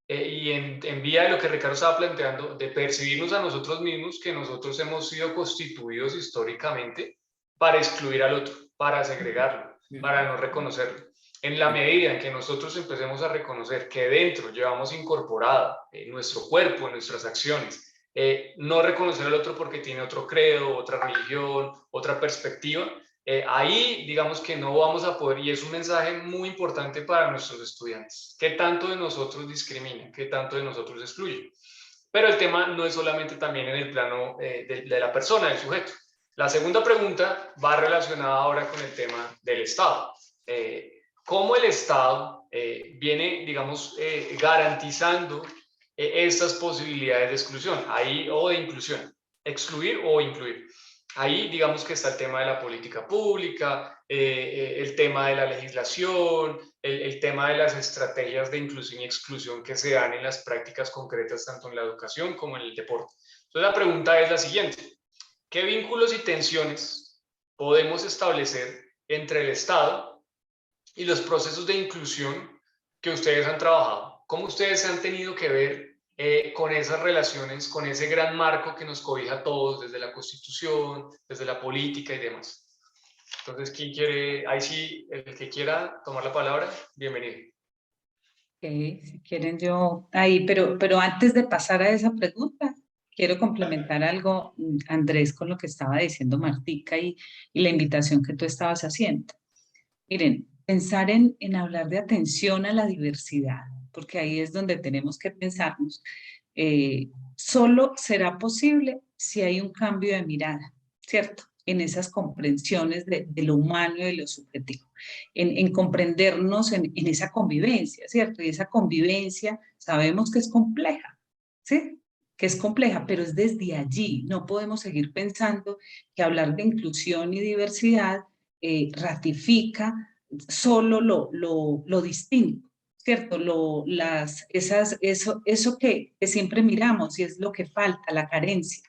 y en vía de lo que Ricardo estaba planteando, de percibirnos a nosotros mismos, que nosotros hemos sido constituidos históricamente para excluir al otro, para segregarlo, para no reconocerlo. En la medida en que nosotros empecemos a reconocer que dentro llevamos incorporado nuestro cuerpo, nuestras acciones, no reconocer al otro porque tiene otro credo, otra religión, otra perspectiva, ahí digamos que no vamos a poder, y es un mensaje muy importante para nuestros estudiantes, qué tanto de nosotros discrimina, qué tanto de nosotros excluye. Pero el tema no es solamente también en el plano de la persona, del sujeto. La segunda pregunta va relacionada ahora con el tema del Estado. ¿Cómo el Estado viene, digamos, garantizando estas posibilidades de exclusión o de inclusión? Excluir o incluir. Ahí digamos que está el tema de la política pública, el tema de la legislación, el tema de las estrategias de inclusión y exclusión que se dan en las prácticas concretas tanto en la educación como en el deporte. Entonces la pregunta es la siguiente: ¿qué vínculos y tensiones podemos establecer entre el Estado y los procesos de inclusión que ustedes han trabajado? ¿Cómo ustedes se han tenido que ver con esas relaciones, con ese gran marco que nos cobija a todos, desde la Constitución, desde la política y demás? Entonces, ¿quién quiere? Ahí sí, el que quiera tomar la palabra, bienvenido. Okay, si quieren yo ahí, pero antes de pasar a esa pregunta, quiero complementar algo, Andrés, con lo que estaba diciendo Martica y la invitación que tú estabas haciendo. Miren, pensar en hablar de atención a la diversidad, porque ahí es donde tenemos que pensarnos. Solo será posible si hay un cambio de mirada, ¿cierto? En esas comprensiones de lo humano y de lo subjetivo, en comprendernos en esa convivencia, ¿cierto? Y esa convivencia sabemos que es compleja, ¿sí? Que es compleja, pero es desde allí. No podemos seguir pensando que hablar de inclusión y diversidad ratifica solo lo distinto, ¿cierto? Eso que siempre miramos y es lo que falta, la carencia,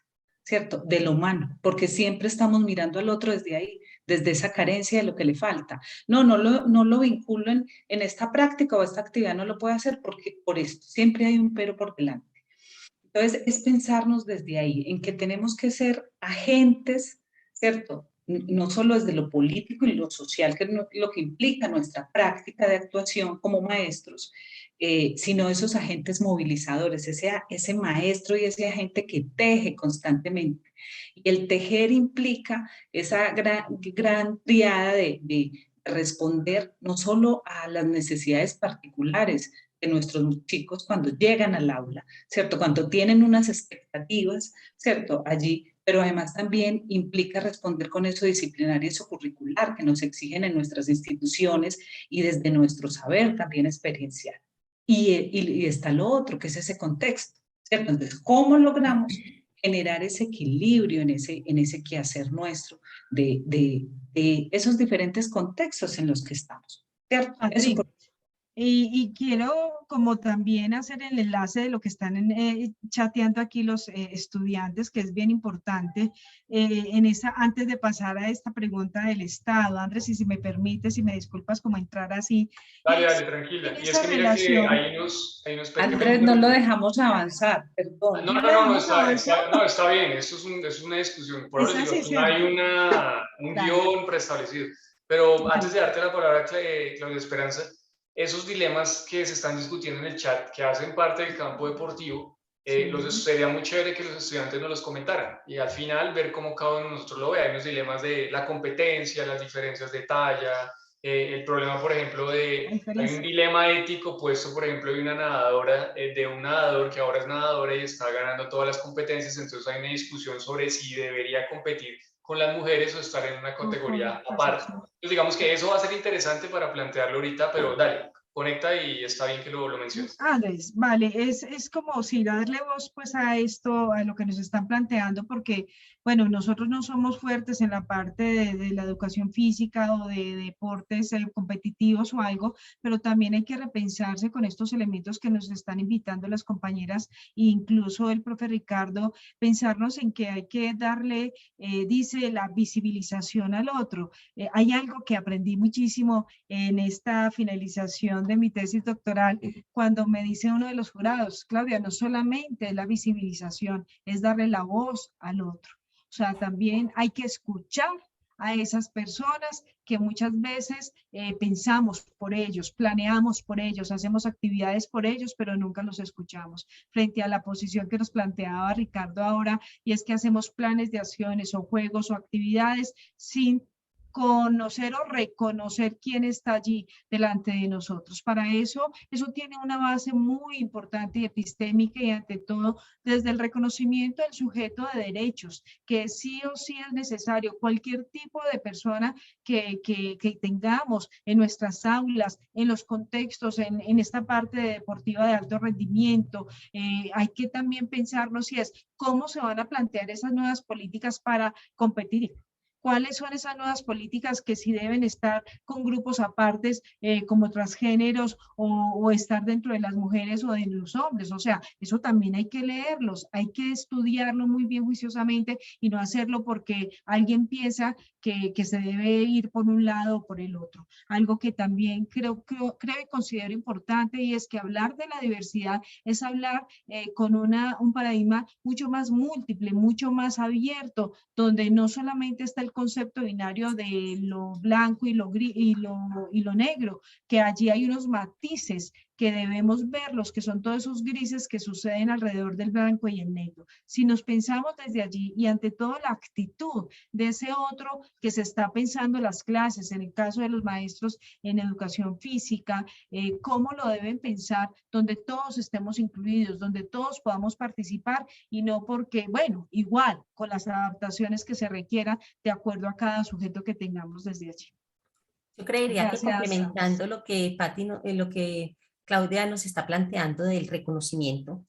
¿cierto? De lo humano, porque siempre estamos mirando al otro desde ahí, desde esa carencia de lo que le falta. No lo vinculo en esta práctica o esta actividad, no lo puede hacer porque por esto, siempre hay un pero por delante. Entonces, es pensarnos desde ahí, en que tenemos que ser agentes, ¿cierto?, no solo desde lo político y lo social, que es lo que implica nuestra práctica de actuación como maestros, sino esos agentes movilizadores, ese maestro y ese agente que teje constantemente. Y el tejer implica esa gran triada de responder no solo a las necesidades particulares de nuestros chicos cuando llegan al aula, ¿cierto? Cuando tienen unas expectativas, ¿cierto? Allí, pero además también implica responder con eso disciplinario y eso curricular que nos exigen en nuestras instituciones y desde nuestro saber también experiencial. Y está lo otro, que es ese contexto, ¿cierto? Entonces, ¿cómo logramos generar ese equilibrio en ese quehacer nuestro de esos diferentes contextos en los que estamos, ¿cierto? Eso Patri, y quiero como también hacer el enlace de lo que están chateando aquí los estudiantes, que es bien importante, antes de pasar a esta pregunta del Estado. Andrés, y si me permites, si me disculpas como entrar así. Dale, Es dale, tranquila. en Y es esa que mira que relación. Andrés, no lo dejamos avanzar, perdón. No, ¿No no, le no, no, damos avanzar? no, está bien, esto es una discusión. Por eso Esa digo, aquí no sesión. hay un Claro. guión preestablecido. Pero antes Vale. de darte la palabra, Claudia Esperanza, esos dilemas que se están discutiendo en el chat, que hacen parte del campo deportivo, Sí. sería muy chévere que los estudiantes nos los comentaran y al final ver cómo cada uno de nosotros lo ve. Hay unos dilemas de la competencia, las diferencias de talla, el problema, por ejemplo, hay un dilema ético puesto, por ejemplo, de una nadadora, de un nadador que ahora es nadadora y está ganando todas las competencias, entonces hay una discusión sobre si debería competir con las mujeres o estar en una categoría aparte. Entonces digamos que eso va a ser interesante para plantearlo ahorita, pero dale, conecta y está bien que lo menciones. Andrés, vale, es como si darle voz pues a esto, a lo que nos están planteando, porque, bueno, nosotros no somos fuertes en la parte de la educación física o de deportes competitivos o algo, pero también hay que repensarse con estos elementos que nos están invitando las compañeras e incluso el profe Ricardo, pensarnos en que hay que darle, dice, la visibilización al otro. Hay algo que aprendí muchísimo en esta finalización de mi tesis doctoral, cuando me dice uno de los jurados, Claudia, no solamente es la visibilización, es darle la voz al otro. O sea, también hay que escuchar a esas personas que muchas veces pensamos por ellos, planeamos por ellos, hacemos actividades por ellos, pero nunca los escuchamos. Frente a la posición que nos planteaba Ricardo ahora, y es que hacemos planes de acciones o juegos o actividades sin conocer o reconocer quién está allí delante de nosotros. Para eso tiene una base muy importante y epistémica y ante todo desde el reconocimiento del sujeto de derechos, que sí o sí es necesario. Cualquier tipo de persona que tengamos en nuestras aulas, en los contextos, en esta parte deportiva de alto rendimiento, hay que también pensarnos si es cómo se van a plantear esas nuevas políticas para competir. ¿Cuáles son esas nuevas políticas que sí deben estar con grupos apartes como transgéneros o estar dentro de las mujeres o de los hombres? O sea, eso también hay que leerlos, hay que estudiarlo muy bien juiciosamente y no hacerlo porque alguien piensa que se debe ir por un lado o por el otro. Algo que también creo y considero importante y es que hablar de la diversidad es hablar con un paradigma mucho más múltiple, mucho más abierto, donde no solamente está el concepto binario de lo blanco y lo gris y lo negro, que allí hay unos matices que debemos verlos, que son todos esos grises que suceden alrededor del blanco y el negro. Si nos pensamos desde allí y ante todo la actitud de ese otro que se está pensando las clases, en el caso de los maestros en educación física, cómo lo deben pensar, donde todos estemos incluidos, donde todos podamos participar y no porque, bueno, igual con las adaptaciones que se requieran de acuerdo a cada sujeto que tengamos desde allí. Yo creería Gracias. que complementando lo que lo que Claudia nos está planteando del reconocimiento,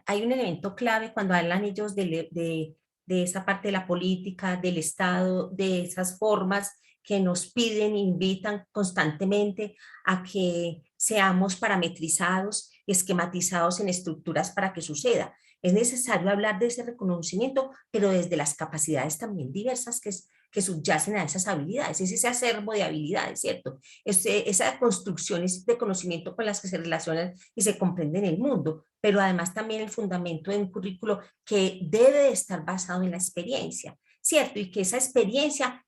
hay un elemento clave cuando hablan ellos de esa parte de la política, del Estado, de esas formas que nos piden, invitan constantemente a que seamos parametrizados, esquematizados en estructuras para que suceda. Es necesario hablar de ese reconocimiento, pero desde las capacidades también diversas que subyacen a esas habilidades, es ese acervo de habilidades, ¿cierto? Esa construcción de conocimiento con las que se relacionan y se comprenden el mundo, pero además también el fundamento de un currículo que debe de estar basado en la experiencia. ¿cierto? Y que esa experiencia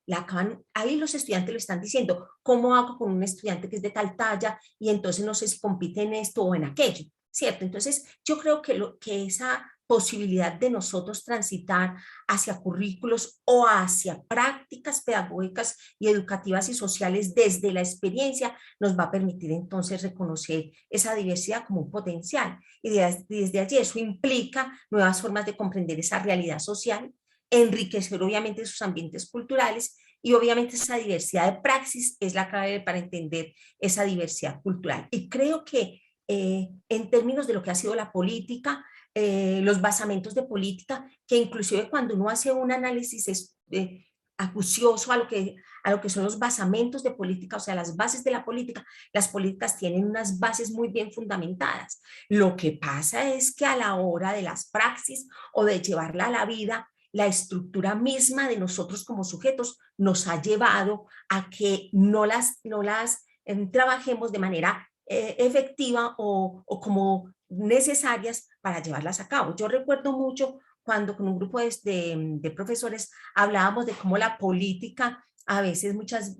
ahí los estudiantes lo están diciendo, ¿cómo hago con un estudiante que es de tal talla y entonces no sé si compite en esto o en aquello, ¿cierto? Entonces yo creo que esa posibilidad de nosotros transitar hacia currículos o hacia prácticas pedagógicas y educativas y sociales desde la experiencia nos va a permitir entonces reconocer esa diversidad como un potencial. Y desde allí eso implica nuevas formas de comprender esa realidad social, enriquecer obviamente sus ambientes culturales y obviamente esa diversidad de praxis es la clave para entender esa diversidad cultural. Y creo que en términos de lo que ha sido la política, los basamentos de política, que inclusive cuando uno hace un análisis acucioso a lo que son los basamentos de política, o sea, las bases de la política, las políticas tienen unas bases muy bien fundamentadas. Lo que pasa es que a la hora de las praxis o de llevarla a la vida, la estructura misma de nosotros como sujetos nos ha llevado a que no las trabajemos de manera efectiva o como necesarias para llevarlas a cabo. Yo recuerdo mucho cuando con un grupo de profesores hablábamos de cómo la política a veces, muchas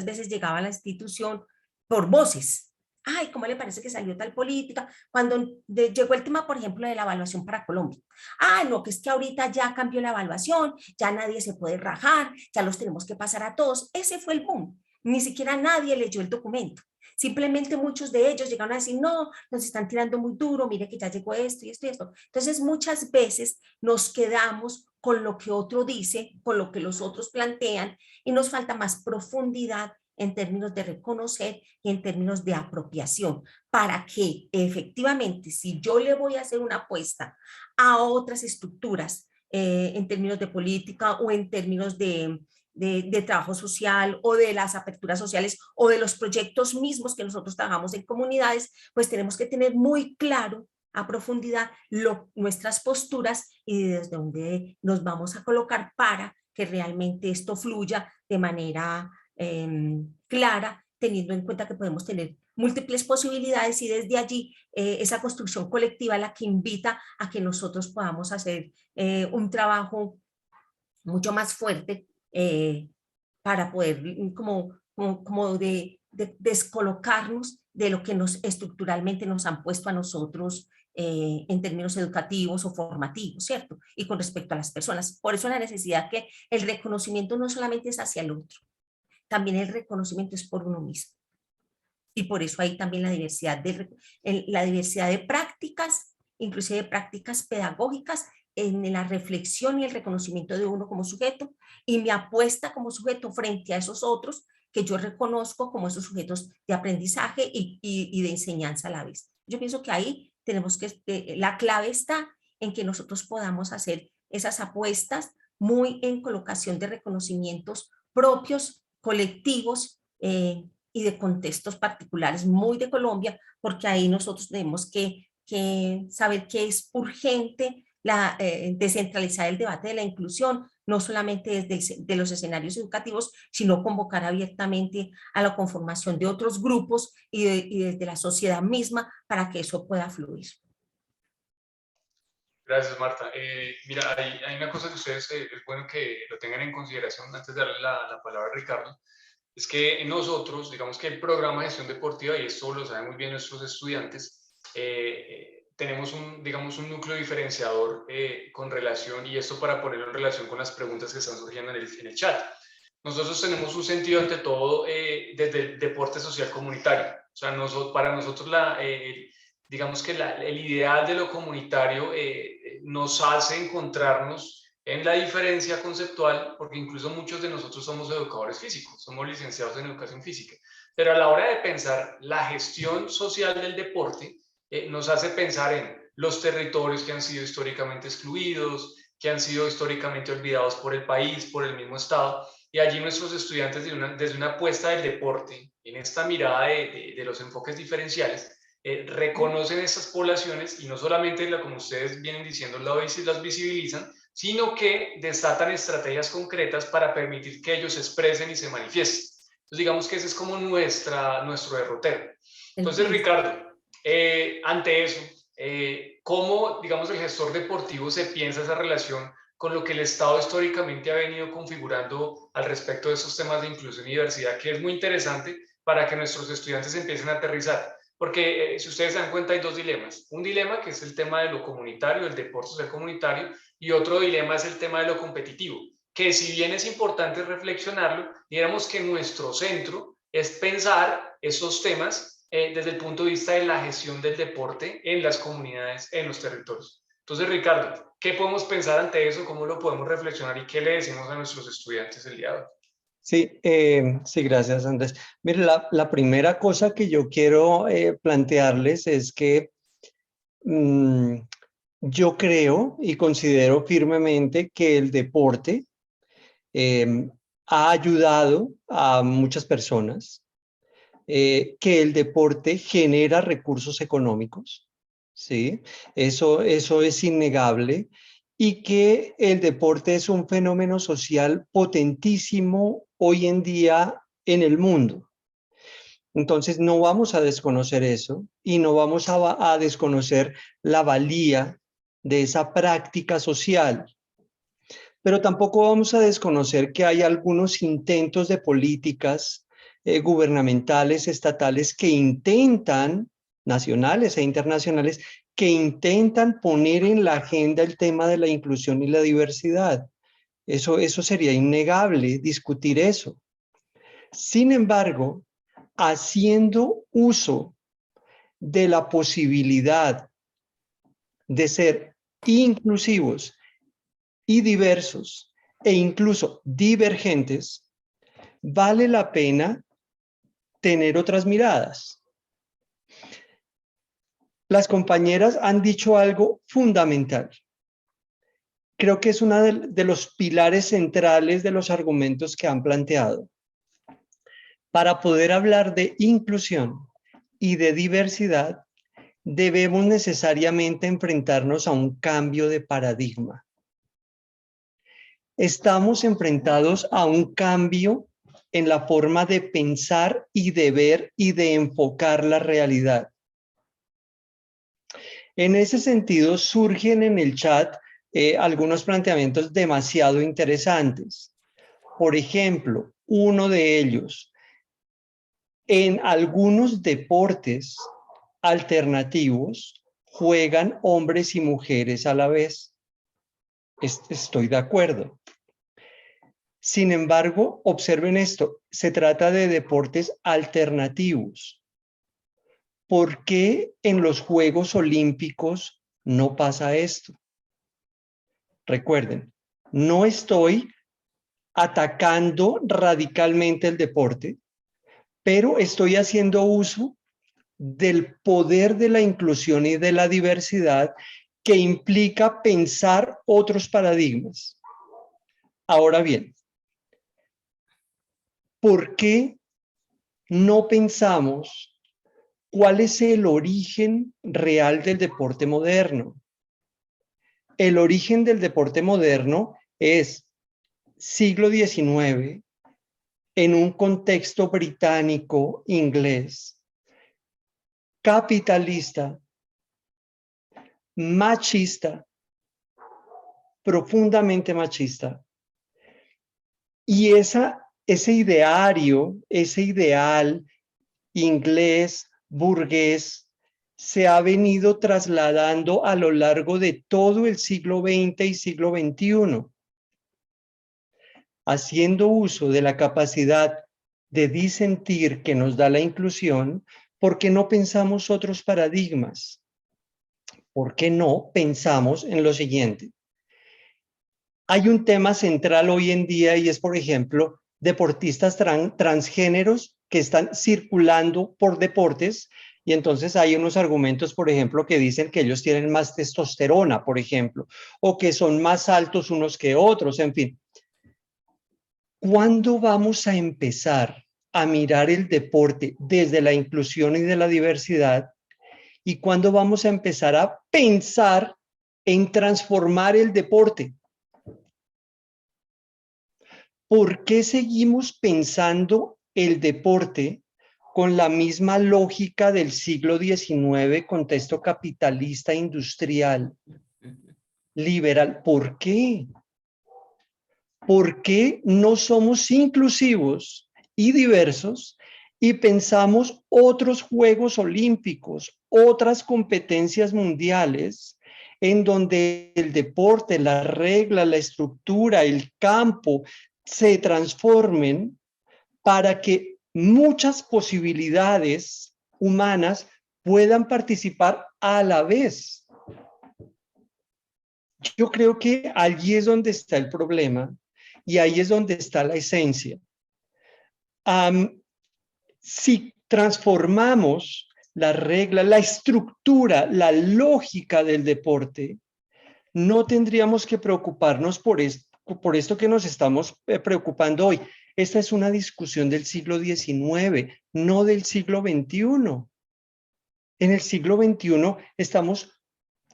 veces llegaba a la institución por voces. Ay, ¿cómo le parece que salió tal política? Cuando llegó el tema, por ejemplo, de la evaluación para Colombia. Ah, no, que es que ahorita ya cambió la evaluación, ya nadie se puede rajar, ya los tenemos que pasar a todos. Ese fue el boom. Ni siquiera nadie leyó el documento. Simplemente muchos de ellos llegaron a decir, no, nos están tirando muy duro, mire que ya llegó esto y esto y esto. Entonces muchas veces nos quedamos con lo que otro dice, con lo que los otros plantean y nos falta más profundidad en términos de reconocer y en términos de apropiación, para que efectivamente si yo le voy a hacer una apuesta a otras estructuras en términos de política o en términos de trabajo social o de las aperturas sociales o de los proyectos mismos que nosotros trabajamos en comunidades, pues tenemos que tener muy claro a profundidad nuestras posturas y desde dónde nos vamos a colocar para que realmente esto fluya de manera clara, teniendo en cuenta que podemos tener múltiples posibilidades y desde allí esa construcción colectiva la que invita a que nosotros podamos hacer un trabajo mucho más fuerte para poder como de descolocarnos de lo que estructuralmente nos han puesto a nosotros en términos educativos o formativos, ¿cierto? Y con respecto a las personas. Por eso la necesidad que el reconocimiento no solamente es hacia el otro, también el reconocimiento es por uno mismo. Y por eso hay también la diversidad de prácticas, inclusive de prácticas pedagógicas, en la reflexión y el reconocimiento de uno como sujeto y mi apuesta como sujeto frente a esos otros que yo reconozco como esos sujetos de aprendizaje y de enseñanza a la vez. Yo pienso que ahí tenemos la clave está en que nosotros podamos hacer esas apuestas muy en colocación de reconocimientos propios, colectivos y de contextos particulares muy de Colombia, porque ahí nosotros tenemos que saber que es urgente descentralizar el debate de la inclusión, no solamente desde los escenarios educativos, sino convocar abiertamente a la conformación de otros grupos y desde la sociedad misma para que eso pueda fluir. Gracias, Marta. Mira, hay una cosa que ustedes es bueno que lo tengan en consideración antes de darle la palabra a Ricardo, es que nosotros, digamos que el programa de gestión deportiva, y esto lo saben muy bien nuestros estudiantes, tenemos un núcleo diferenciador con relación, y esto para ponerlo en relación con las preguntas que están surgiendo en el chat. Nosotros tenemos un sentido ante todo desde el deporte social comunitario. O sea, para nosotros digamos que el ideal de lo comunitario nos hace encontrarnos en la diferencia conceptual, porque incluso muchos de nosotros somos educadores físicos, somos licenciados en educación física, pero a la hora de pensar la gestión social del deporte, nos hace pensar en los territorios que han sido históricamente excluidos, que han sido históricamente olvidados por el país, por el mismo Estado, y allí nuestros estudiantes desde una apuesta del deporte, en esta mirada de los enfoques diferenciales, reconocen estas poblaciones y no solamente, como ustedes vienen diciendo, las visibilizan, sino que desatan estrategias concretas para permitir que ellos se expresen y se manifiesten. Entonces digamos que ese es como nuestro derrotero. Entonces, Ricardo, ante eso, ¿cómo, digamos, el gestor deportivo se piensa esa relación con lo que el Estado históricamente ha venido configurando al respecto de esos temas de inclusión y diversidad, que es muy interesante para que nuestros estudiantes empiecen a aterrizar. Porque si ustedes se dan cuenta hay dos dilemas. Un dilema que es el tema de lo comunitario, el deporte social comunitario, y otro dilema es el tema de lo competitivo, que si bien es importante reflexionarlo, digamos que nuestro centro es pensar esos temas desde el punto de vista de la gestión del deporte en las comunidades, en los territorios. Entonces, Ricardo, ¿qué podemos pensar ante eso? ¿Cómo lo podemos reflexionar? ¿Y qué le decimos a nuestros estudiantes el día de hoy? Sí, sí, gracias, Andrés. Mire, la primera cosa que yo quiero plantearles es que yo creo y considero firmemente que el deporte ha ayudado a muchas personas, que el deporte genera recursos económicos, ¿sí? Eso es innegable, y que el deporte es un fenómeno social potentísimo hoy en día en el mundo. Entonces no vamos a desconocer eso y no vamos a desconocer la valía de esa práctica social. Pero tampoco vamos a desconocer que hay algunos intentos de políticas gubernamentales, estatales, que intentan, nacionales e internacionales, que intentan poner en la agenda el tema de la inclusión y la diversidad. Eso sería innegable, discutir eso. Sin embargo, haciendo uso de la posibilidad de ser inclusivos y diversos e incluso divergentes, vale la pena tener otras miradas. Las compañeras han dicho algo fundamental. Creo que es uno de los pilares centrales de los argumentos que han planteado. Para poder hablar de inclusión y de diversidad, debemos necesariamente enfrentarnos a un cambio de paradigma. Estamos enfrentados a un cambio en la forma de pensar y de ver y de enfocar la realidad. En ese sentido, surgen en el chat algunos planteamientos demasiado interesantes. Por ejemplo, uno de ellos, en algunos deportes alternativos juegan hombres y mujeres a la vez. Estoy de acuerdo. Sin embargo, observen esto, se trata de deportes alternativos. ¿Por qué en los Juegos Olímpicos no pasa esto? Recuerden, no estoy atacando radicalmente el deporte, pero estoy haciendo uso del poder de la inclusión y de la diversidad que implica pensar otros paradigmas. Ahora bien, ¿por qué no pensamos cuál es el origen real del deporte moderno? El origen del deporte moderno es siglo XIX, en un contexto británico, inglés, capitalista, machista, profundamente machista. Y ese ideario, ese ideal inglés, burgués, se ha venido trasladando a lo largo de todo el siglo XX y siglo XXI, haciendo uso de la capacidad de disentir que nos da la inclusión. ¿Por qué no pensamos otros paradigmas? ¿Por qué no pensamos en lo siguiente? Hay un tema central hoy en día y es, por ejemplo, deportistas transgéneros que están circulando por deportes, y entonces hay unos argumentos, por ejemplo, que dicen que ellos tienen más testosterona, por ejemplo, o que son más altos unos que otros, en fin. ¿Cuándo vamos a empezar a mirar el deporte desde la inclusión y de la diversidad? ¿Y cuándo vamos a empezar a pensar en transformar el deporte? ¿Por qué seguimos pensando el deporte con la misma lógica del siglo XIX, contexto capitalista, industrial, liberal? ¿Por qué? ¿por qué no somos inclusivos y diversos y pensamos otros Juegos Olímpicos, otras competencias mundiales en donde el deporte, la regla, la estructura, el campo se transformen para que muchas posibilidades humanas puedan participar a la vez? Yo creo que allí es donde está el problema y ahí es donde está la esencia. Si transformamos la regla, la estructura, la lógica del deporte, no tendríamos que preocuparnos por esto que nos estamos preocupando hoy. Esta es una discusión del siglo XIX, no del siglo XXI. En el siglo XXI estamos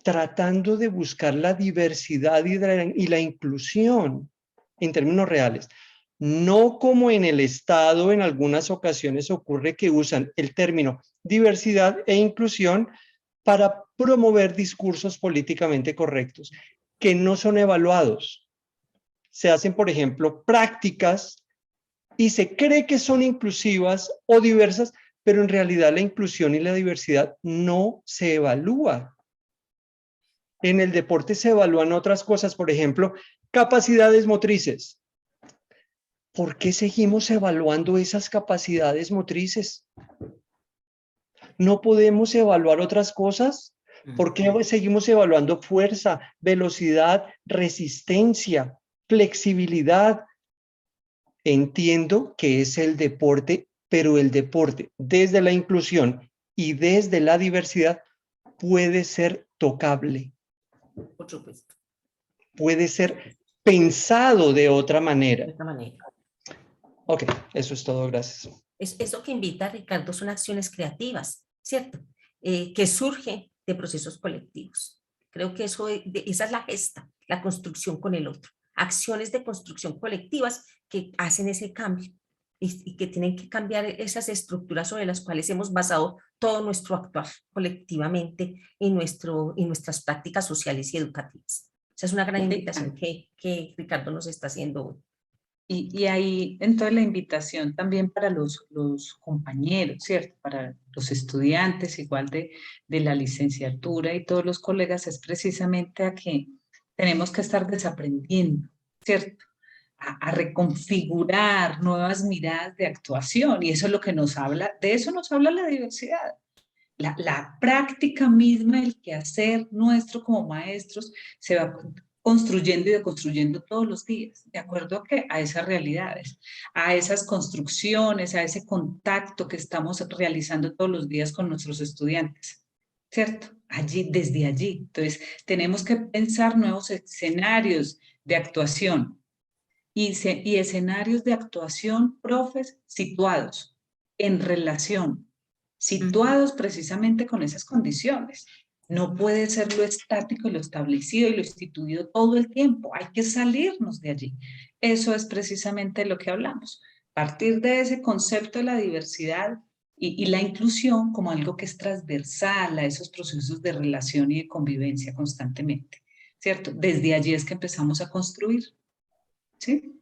tratando de buscar la diversidad y la inclusión en términos reales. No como en el Estado en algunas ocasiones ocurre que usan el término diversidad e inclusión para promover discursos políticamente correctos que no son evaluados. Se hacen, por ejemplo, prácticas y se cree que son inclusivas o diversas, pero en realidad la inclusión y la diversidad no se evalúa. En el deporte se evalúan otras cosas, por ejemplo, capacidades motrices. ¿Por qué seguimos evaluando esas capacidades motrices? ¿No podemos evaluar otras cosas? ¿Por qué seguimos evaluando fuerza, velocidad, resistencia, flexibilidad? Entiendo que es el deporte, pero el deporte desde la inclusión y desde la diversidad puede ser tocable. Por supuesto. Puede ser pensado de otra manera. De otra manera. Ok, eso es todo, gracias. Eso que invita Ricardo son acciones creativas, ¿cierto? Que surgen de procesos colectivos. Creo que esa es la gesta, la construcción con el otro. Acciones de construcción colectivas que hacen ese cambio y que tienen que cambiar esas estructuras sobre las cuales hemos basado todo nuestro actuar colectivamente en nuestras prácticas sociales y educativas. Esa es una gran invitación que Ricardo nos está haciendo hoy. Y ahí entonces la invitación también para los compañeros, ¿cierto? Para los estudiantes, igual de la licenciatura y todos los colegas, es precisamente a que tenemos que estar desaprendiendo, ¿cierto? A reconfigurar nuevas miradas de actuación, y eso es lo que nos habla, de eso nos habla la diversidad. La práctica misma, el quehacer nuestro como maestros, se va construyendo y deconstruyendo todos los días, de acuerdo a esas realidades, a esas construcciones, a ese contacto que estamos realizando todos los días con nuestros estudiantes, ¿cierto? Allí, desde allí. Entonces, tenemos que pensar nuevos escenarios de actuación y escenarios de actuación, profes, situados en relación, situados precisamente con esas condiciones. No puede ser lo estático y lo establecido y lo instituido todo el tiempo. Hay que salirnos de allí. Eso es precisamente lo que hablamos. Partir de ese concepto de la diversidad y la inclusión como algo que es transversal a esos procesos de relación y de convivencia constantemente, ¿cierto? Desde allí es que empezamos a construir, ¿sí?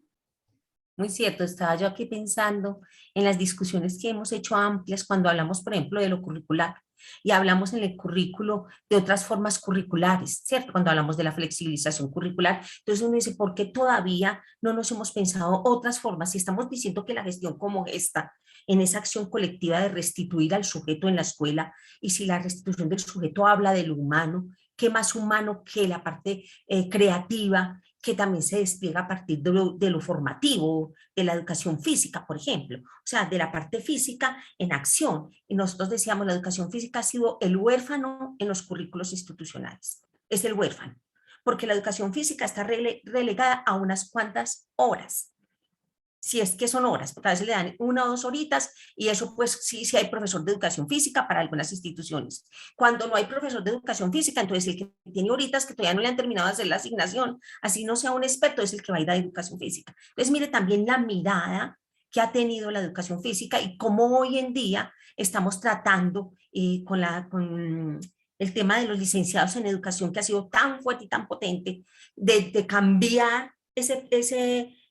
Muy cierto, estaba yo aquí pensando en las discusiones que hemos hecho amplias cuando hablamos, por ejemplo, de lo curricular y hablamos en el currículo de otras formas curriculares, ¿cierto? Cuando hablamos de la flexibilización curricular, entonces uno dice, ¿por qué todavía no nos hemos pensado otras formas? Si estamos diciendo que la gestión como gesta en esa acción colectiva de restituir al sujeto en la escuela, y si la restitución del sujeto habla de lo humano, ¿qué más humano que la parte creativa que también se despliega a partir de lo formativo, de la educación física, por ejemplo, o sea, de la parte física en acción? Y nosotros decíamos, la educación física ha sido el huérfano en los currículos institucionales, es el huérfano, porque la educación física está relegada a unas cuantas horas, si es que son horas, porque a veces le dan 1 o 2 horitas y eso pues sí hay profesor de educación física para algunas instituciones. Cuando no hay profesor de educación física, entonces el que tiene horitas que todavía no le han terminado de hacer la asignación, así no sea un experto, es el que va a ir a educación física. Entonces mire también la mirada que ha tenido la educación física y cómo hoy en día estamos tratando con el tema de los licenciados en educación, que ha sido tan fuerte y tan potente, de cambiar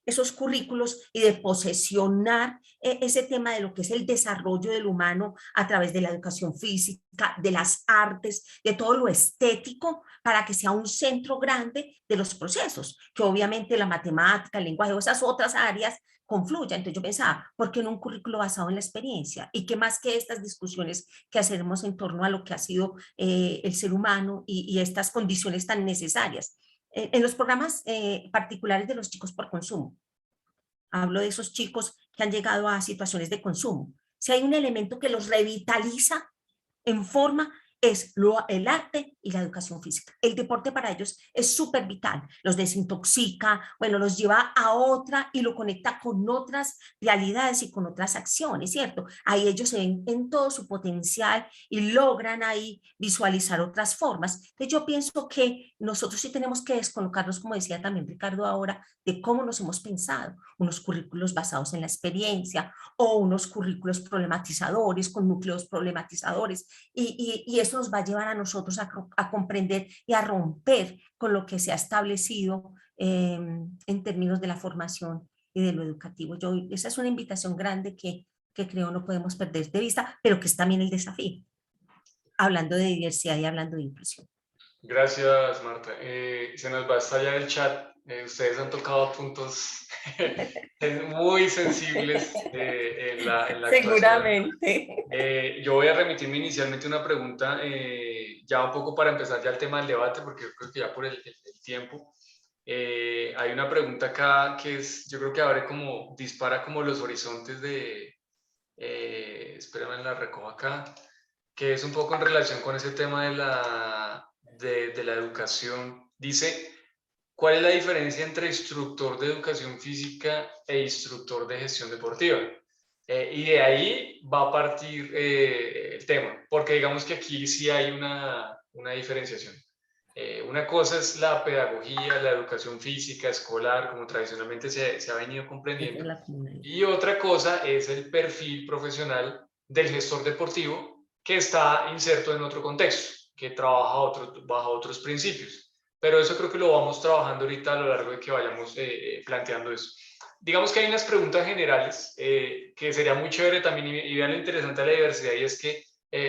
esos currículos y de posesionar ese tema de lo que es el desarrollo del humano a través de la educación física, de las artes, de todo lo estético, para que sea un centro grande de los procesos, que obviamente la matemática, el lenguaje o esas otras áreas confluyan. Entonces yo pensaba, ¿por qué no un currículo basado en la experiencia? Y qué más que estas discusiones que hacemos en torno a lo que ha sido el ser humano y estas condiciones tan necesarias. En los programas particulares de los chicos por consumo, hablo de esos chicos que han llegado a situaciones de consumo. Si hay un elemento que los revitaliza en forma, es el arte y la educación física. El deporte para ellos es súper vital, los desintoxica, bueno, los lleva a otra y lo conecta con otras realidades y con otras acciones, ¿cierto? Ahí ellos se ven en todo su potencial y logran ahí visualizar otras formas. Entonces yo pienso que nosotros sí tenemos que descolocarnos, como decía también Ricardo ahora, de cómo nos hemos pensado, unos currículos basados en la experiencia o unos currículos problematizadores con núcleos problematizadores y eso nos va a llevar a nosotros a comprender y a romper con lo que se ha establecido en términos de la formación y de lo educativo. Esa es una invitación grande que creo no podemos perder de vista, pero que es también el desafío, hablando de diversidad y hablando de inclusión. Gracias, Marta. Se nos va a estallar el chat. Ustedes han tocado puntos muy sensibles en la Seguramente. yo voy a remitirme inicialmente una pregunta, ya un poco para empezar ya el tema del debate, porque yo creo que ya por el tiempo. Hay una pregunta acá que es, yo creo que abre como, dispara como los horizontes de, espérame, la recojo acá, que es un poco en relación con ese tema de la educación. Dice, ¿cuál es la diferencia entre instructor de educación física e instructor de gestión deportiva? Y de ahí va a partir el tema, porque digamos que aquí sí hay una diferenciación. Una cosa es la pedagogía, la educación física, escolar, como tradicionalmente se ha venido comprendiendo, y otra cosa es el perfil profesional del gestor deportivo que está inserto en otro contexto, que trabaja bajo otros principios. Pero eso creo que lo vamos trabajando ahorita a lo largo de que vayamos planteando eso. Digamos que hay unas preguntas generales que sería muy chévere también, y vean lo interesante de la diversidad, y es que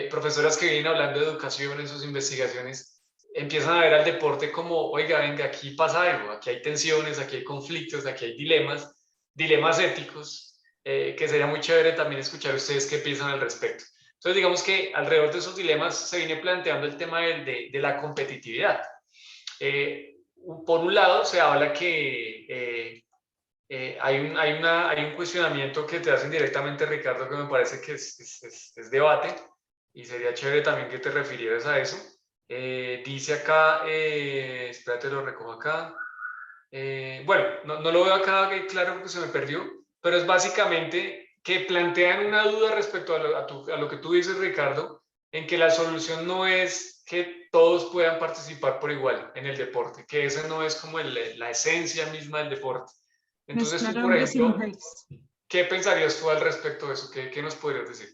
profesoras que vienen hablando de educación en sus investigaciones empiezan a ver al deporte como, oiga, venga, aquí pasa algo, aquí hay tensiones, aquí hay conflictos, aquí hay dilemas éticos, que sería muy chévere también escuchar ustedes qué piensan al respecto. Entonces, digamos que alrededor de esos dilemas se viene planteando el tema de la competitividad. Por un lado, se habla que hay un cuestionamiento que te hacen directamente, Ricardo, que me parece que es debate, y sería chévere también que te refirieras a eso. Dice acá, espérate, lo recojo acá. Bueno, no lo veo acá claro porque se me perdió, pero es básicamente que plantean una duda respecto a lo que tú dices, Ricardo, en que la solución no es que todos puedan participar por igual en el deporte, que esa no es como la esencia misma del deporte. Entonces tú, por ejemplo, ¿qué pensarías tú al respecto de eso? ¿Qué nos podrías decir?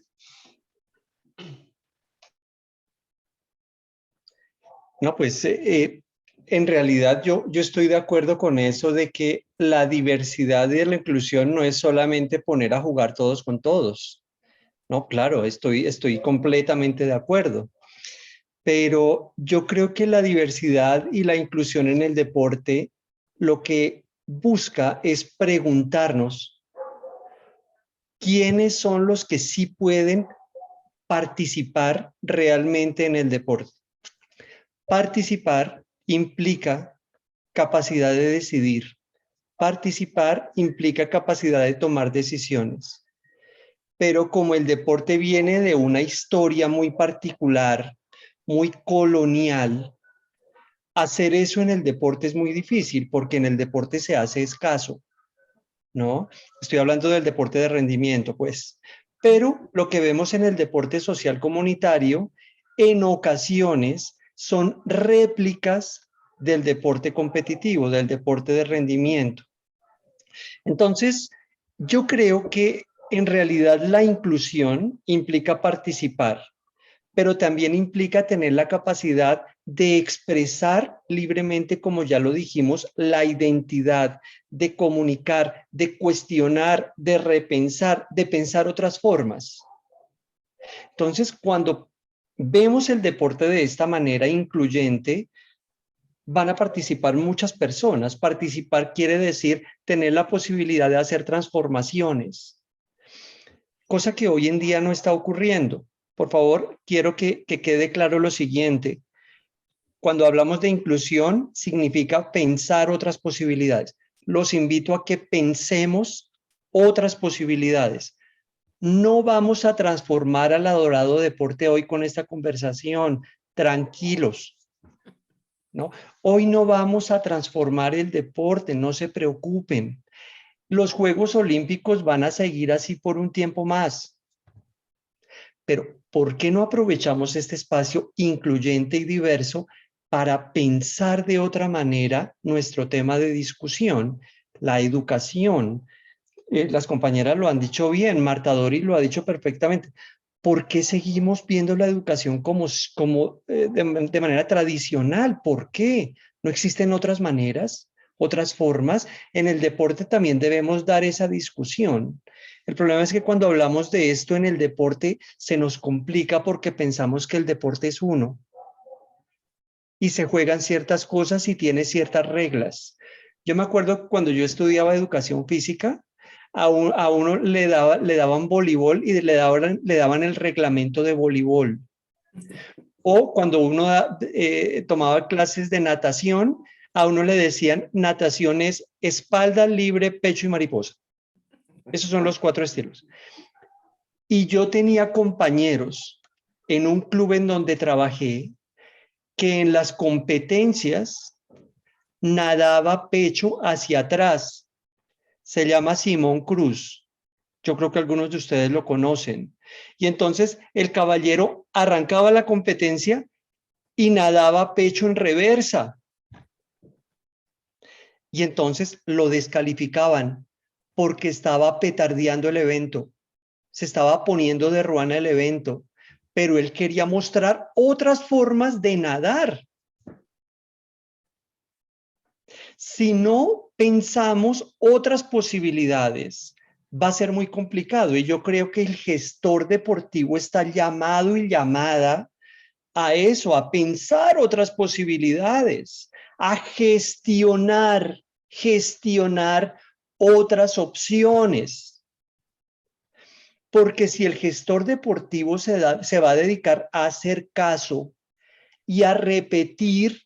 No, pues en realidad yo estoy de acuerdo con eso de que la diversidad y la inclusión no es solamente poner a jugar todos con todos. No, claro, estoy completamente de acuerdo. Pero yo creo que la diversidad y la inclusión en el deporte lo que busca es preguntarnos quiénes son los que sí pueden participar realmente en el deporte. Participar implica capacidad de decidir. Participar implica capacidad de tomar decisiones. Pero como el deporte viene de una historia muy particular, muy colonial, hacer eso en el deporte es muy difícil porque en el deporte se hace escaso, ¿no? Estoy hablando del deporte de rendimiento, pues. Pero lo que vemos en el deporte social comunitario, en ocasiones, son réplicas del deporte competitivo, del deporte de rendimiento. Entonces, yo creo que en realidad la inclusión implica participar, pero también implica tener la capacidad de expresar libremente, como ya lo dijimos, la identidad, de comunicar, de cuestionar, de repensar, de pensar otras formas. Entonces, cuando vemos el deporte de esta manera incluyente, van a participar muchas personas. Participar quiere decir tener la posibilidad de hacer transformaciones, cosa que hoy en día no está ocurriendo. Por favor, quiero que quede claro lo siguiente. Cuando hablamos de inclusión, significa pensar otras posibilidades. Los invito a que pensemos otras posibilidades. No vamos a transformar al adorado deporte hoy con esta conversación. Tranquilos, ¿no? Hoy no vamos a transformar el deporte, no se preocupen. Los Juegos Olímpicos van a seguir así por un tiempo más. Pero, ¿por qué no aprovechamos este espacio incluyente y diverso para pensar de otra manera nuestro tema de discusión, la educación? Las compañeras lo han dicho bien, Marta Dori lo ha dicho perfectamente. ¿Por qué seguimos viendo la educación de manera tradicional? ¿Por qué? ¿No existen otras maneras, otras formas? En el deporte también debemos dar esa discusión. El problema es que cuando hablamos de esto en el deporte se nos complica porque pensamos que el deporte es uno y se juegan ciertas cosas y tiene ciertas reglas. Yo me acuerdo cuando yo estudiaba educación física, a uno le daban voleibol y le daban el reglamento de voleibol. O cuando uno tomaba clases de natación, a uno le decían natación es espalda, libre, pecho y mariposa. Esos son los 4 estilos. Y yo tenía compañeros en un club en donde trabajé que en las competencias nadaba pecho hacia atrás. Se llama Simón Cruz. Yo creo que algunos de ustedes lo conocen. Y entonces el caballero arrancaba la competencia y nadaba pecho en reversa. Y entonces lo descalificaban porque estaba petardeando el evento. Se estaba poniendo de ruana el evento. Pero él quería mostrar otras formas de nadar. Si no pensamos otras posibilidades, va a ser muy complicado. Y yo creo que el gestor deportivo está llamado y llamada a eso, a pensar otras posibilidades, a gestionar otras opciones. Porque si el gestor deportivo se va a dedicar a hacer caso y a repetir,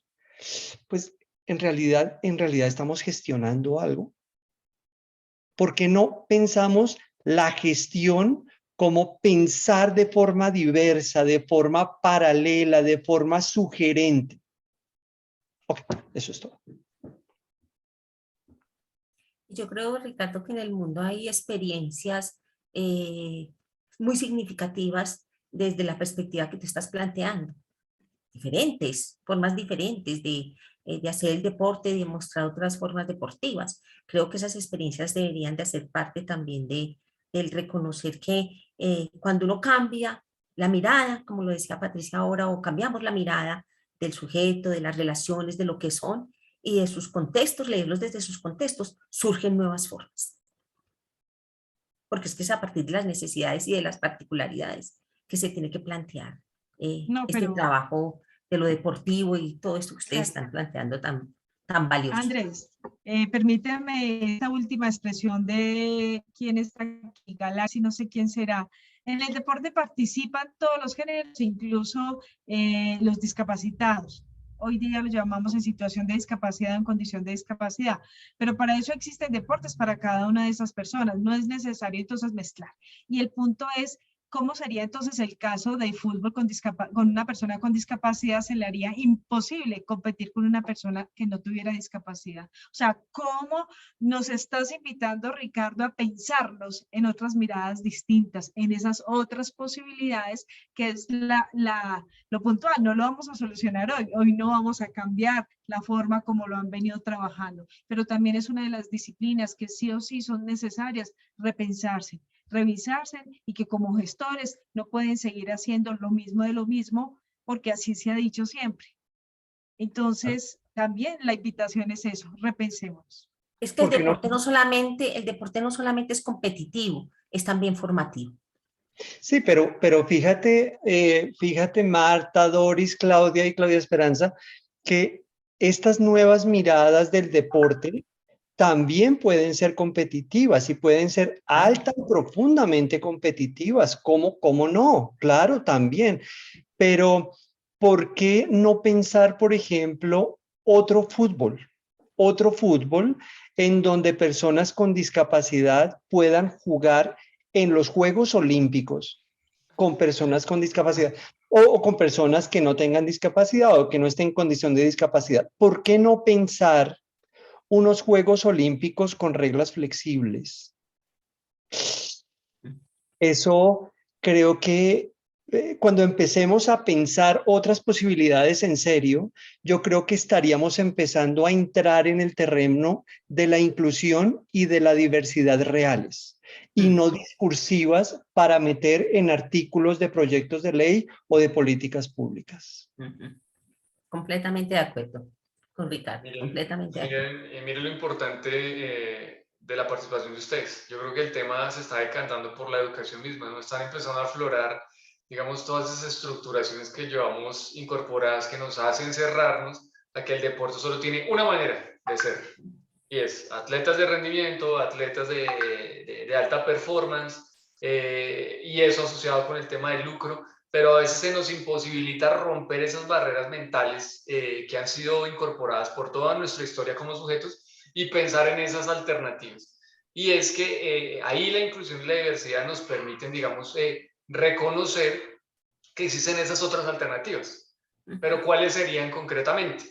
pues en realidad estamos gestionando algo. ¿Por qué no pensamos la gestión como pensar de forma diversa, de forma paralela, de forma sugerente? Ok, eso es todo. Yo creo, Ricardo, que en el mundo hay experiencias muy significativas desde la perspectiva que tú estás planteando. Diferentes, formas diferentes de hacer el deporte, de mostrar otras formas deportivas. Creo que esas experiencias deberían de hacer parte también del reconocer que cuando uno cambia la mirada, como lo decía Patricia ahora, o cambiamos la mirada del sujeto, de las relaciones, de lo que son, y de sus contextos, leerlos desde sus contextos, surgen nuevas formas. Porque es que es a partir de las necesidades y de las particularidades que se tiene que plantear No, este pero trabajo de lo deportivo y todo esto que ustedes están planteando tan valioso. Andrés, permítame esta última expresión de quién está aquí, Galaxy, no sé quién será. En el deporte participan todos los géneros, incluso los discapacitados. Hoy día lo llamamos en situación de discapacidad o en condición de discapacidad, pero para eso existen deportes para cada una de esas personas. No es necesario entonces mezclar. Y el punto es, ¿cómo sería entonces el caso de fútbol con una persona con discapacidad? Se le haría imposible competir con una persona que no tuviera discapacidad. O sea, ¿cómo nos estás invitando, Ricardo, a pensarnos en otras miradas distintas, en esas otras posibilidades, que es lo puntual? No lo vamos a solucionar hoy. Hoy no vamos a cambiar la forma como lo han venido trabajando, pero también es una de las disciplinas que sí o sí son necesarias repensarse, revisarse, y que como gestores no pueden seguir haciendo lo mismo de lo mismo, porque así se ha dicho siempre. Entonces, también la invitación es eso, repensemos. Es que el Porque no- deporte no solamente es competitivo, es también formativo. Sí, pero fíjate, fíjate Marta, Doris, Claudia y Claudia Esperanza, que estas nuevas miradas del deporte también pueden ser competitivas y pueden ser alta y profundamente competitivas. ¿Cómo no? Claro, también. Pero, ¿por qué no pensar, por ejemplo, otro fútbol? Otro fútbol en donde personas con discapacidad puedan jugar en los Juegos Olímpicos con personas con discapacidad o con personas que no tengan discapacidad o que no estén en condición de discapacidad. ¿Por qué no pensar unos Juegos Olímpicos con reglas flexibles? Eso creo que cuando empecemos a pensar otras posibilidades en serio, yo creo que estaríamos empezando a entrar en el terreno de la inclusión y de la diversidad reales y no discursivas para meter en artículos de proyectos de ley o de políticas públicas. Completamente de acuerdo con Ricardo, Miren, completamente de acuerdo. miren lo importante de la participación de ustedes. Yo creo que el tema se está decantando por la educación misma, ¿no? Están empezando a aflorar, digamos, todas esas estructuraciones que llevamos incorporadas que nos hacen cerrarnos a que el deporte solo tiene una manera de ser, y es atletas de rendimiento, atletas de alta performance, y eso asociado con el tema del lucro, pero a veces se nos imposibilita romper esas barreras mentales que han sido incorporadas por toda nuestra historia como sujetos y pensar en esas alternativas. Y es que ahí la inclusión y la diversidad nos permiten, digamos, reconocer que existen esas otras alternativas. Pero ¿cuáles serían concretamente?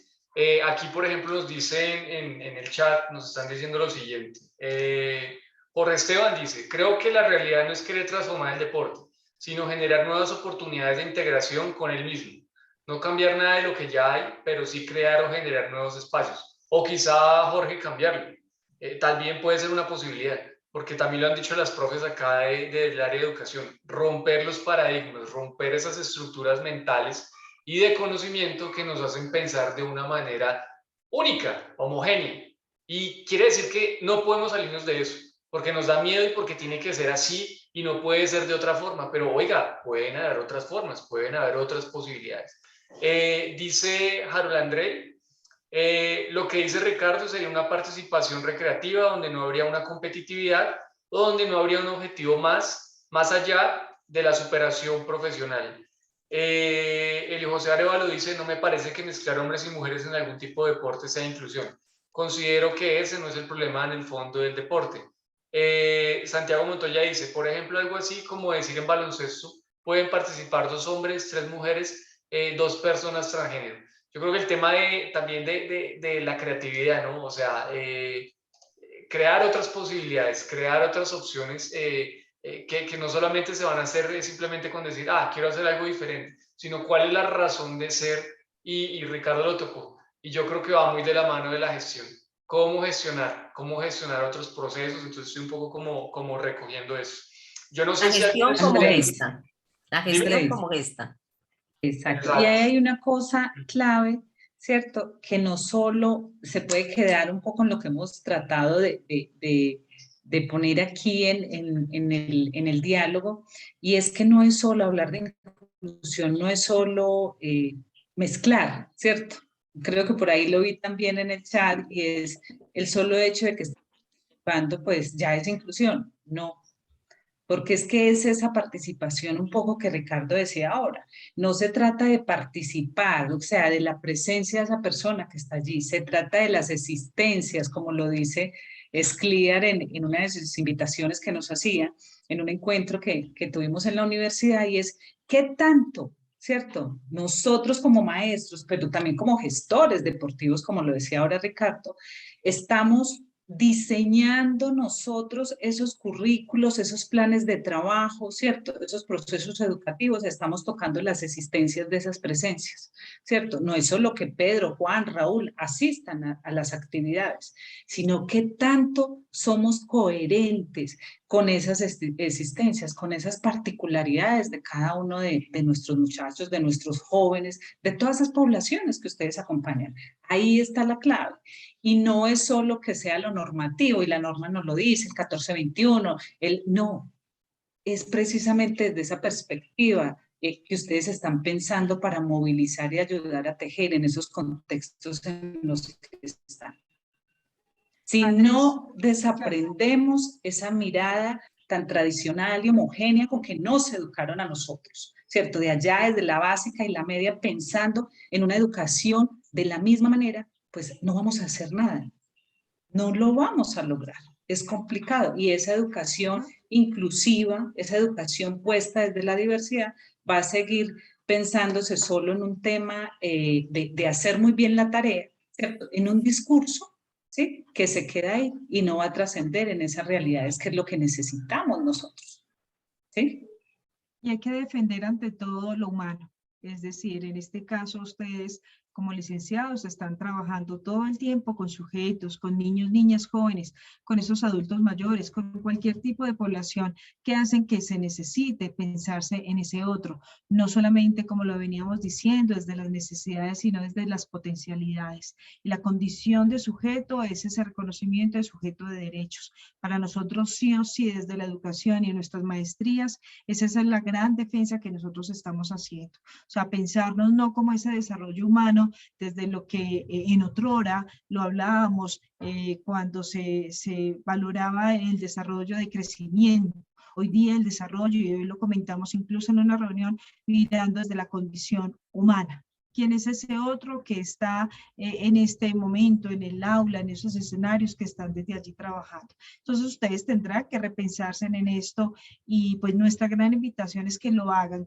Aquí, por ejemplo, nos dicen en el chat, nos están diciendo lo siguiente. Jorge Esteban dice, creo que la realidad no es querer transformar el deporte, sino generar nuevas oportunidades de integración con el mismo. No cambiar nada de lo que ya hay, pero sí crear o generar nuevos espacios. O quizá, Jorge, cambiarlo. También puede ser una posibilidad, porque también lo han dicho las profes acá del área de educación, romper los paradigmas, romper esas estructuras mentales y de conocimiento que nos hacen pensar de una manera única, homogénea. Y quiere decir que no podemos salirnos de eso, porque nos da miedo y porque tiene que ser así y no puede ser de otra forma. Pero oiga, pueden haber otras formas, pueden haber otras posibilidades. Dice Harold André, lo que dice Ricardo sería una participación recreativa donde no habría una competitividad o donde no habría un objetivo más allá de la superación profesional. Eli José Arevalo dice, no me parece que mezclar hombres y mujeres en algún tipo de deporte sea inclusión. Considero que ese no es el problema en el fondo del deporte. Santiago Montoya dice, por ejemplo, algo así como decir en baloncesto, pueden participar 2 hombres, 3 mujeres, 2 personas transgénero. Yo creo que el tema también de la creatividad, ¿no? O sea, crear otras posibilidades, crear otras opciones que no solamente se van a hacer simplemente con decir, quiero hacer algo diferente, sino cuál es la razón de ser, y Ricardo lo tocó, y yo creo que va muy de la mano de la gestión. Cómo gestionar otros procesos, entonces estoy un poco como recogiendo eso. Yo no sé La si gestión alguien... como Andrés. gesta, la gestión como gesta. Exacto. Y ahí hay una cosa clave, ¿cierto? Que no solo se puede quedar un poco en lo que hemos tratado de poner aquí en el diálogo, y es que no es solo hablar de inclusión, no es solo mezclar, ¿cierto? Creo que por ahí lo vi también en el chat, y es el solo hecho de que están participando, pues ya es inclusión. No, porque es que es esa participación un poco que Ricardo decía ahora. No se trata de participar, o sea, de la presencia de esa persona que está allí, se trata de las existencias, como lo dice Scliar en una de sus invitaciones que nos hacía, en un encuentro que tuvimos en la universidad, y es, ¿qué tanto? ¿Cierto? Nosotros como maestros, pero también como gestores deportivos, como lo decía ahora Ricardo, estamos diseñando nosotros esos currículos, esos planes de trabajo, ¿cierto? Esos procesos educativos, estamos tocando las existencias de esas presencias, ¿cierto? No es solo que Pedro, Juan, Raúl asistan a las actividades, sino que tanto somos coherentes con esas existencias, con esas particularidades de cada uno de nuestros muchachos, de nuestros jóvenes, de todas esas poblaciones que ustedes acompañan. Ahí está la clave. Y no es solo que sea lo normativo, y la norma nos lo dice, el 1421, no, es precisamente desde esa perspectiva que ustedes están pensando para movilizar y ayudar a tejer en esos contextos en los que están. Si Andrés, no desaprendemos esa mirada tan tradicional y homogénea con que nos educaron a nosotros, ¿cierto? De allá, desde la básica y la media, pensando en una educación de la misma manera, pues no vamos a hacer nada. No lo vamos a lograr. Es complicado. Y esa educación inclusiva, esa educación puesta desde la diversidad, va a seguir pensándose solo en un tema de hacer muy bien la tarea, ¿cierto? En un discurso, ¿sí? Que se queda ahí y no va a trascender en esas realidades, que es lo que necesitamos nosotros, ¿sí? y hay que defender ante todo lo humano. Es decir, en este caso ustedes como licenciados están trabajando todo el tiempo con sujetos, con niños, niñas, jóvenes, con esos adultos mayores, con cualquier tipo de población que hacen que se necesite pensarse en ese otro. No solamente, como lo veníamos diciendo, desde las necesidades, sino desde las potencialidades. Y la condición de sujeto es ese reconocimiento de sujeto de derechos. Para nosotros sí o sí, desde la educación y en nuestras maestrías, esa es la gran defensa que nosotros estamos haciendo. O sea, pensarnos no como ese desarrollo humano desde lo que en otrora lo hablábamos cuando se valoraba el desarrollo de crecimiento. Hoy día el desarrollo, y hoy lo comentamos incluso en una reunión, mirando desde la condición humana. ¿Quién es ese otro que está en este momento, en el aula, en esos escenarios que están desde allí trabajando? Entonces ustedes tendrán que repensarse en esto y pues nuestra gran invitación es que lo hagan,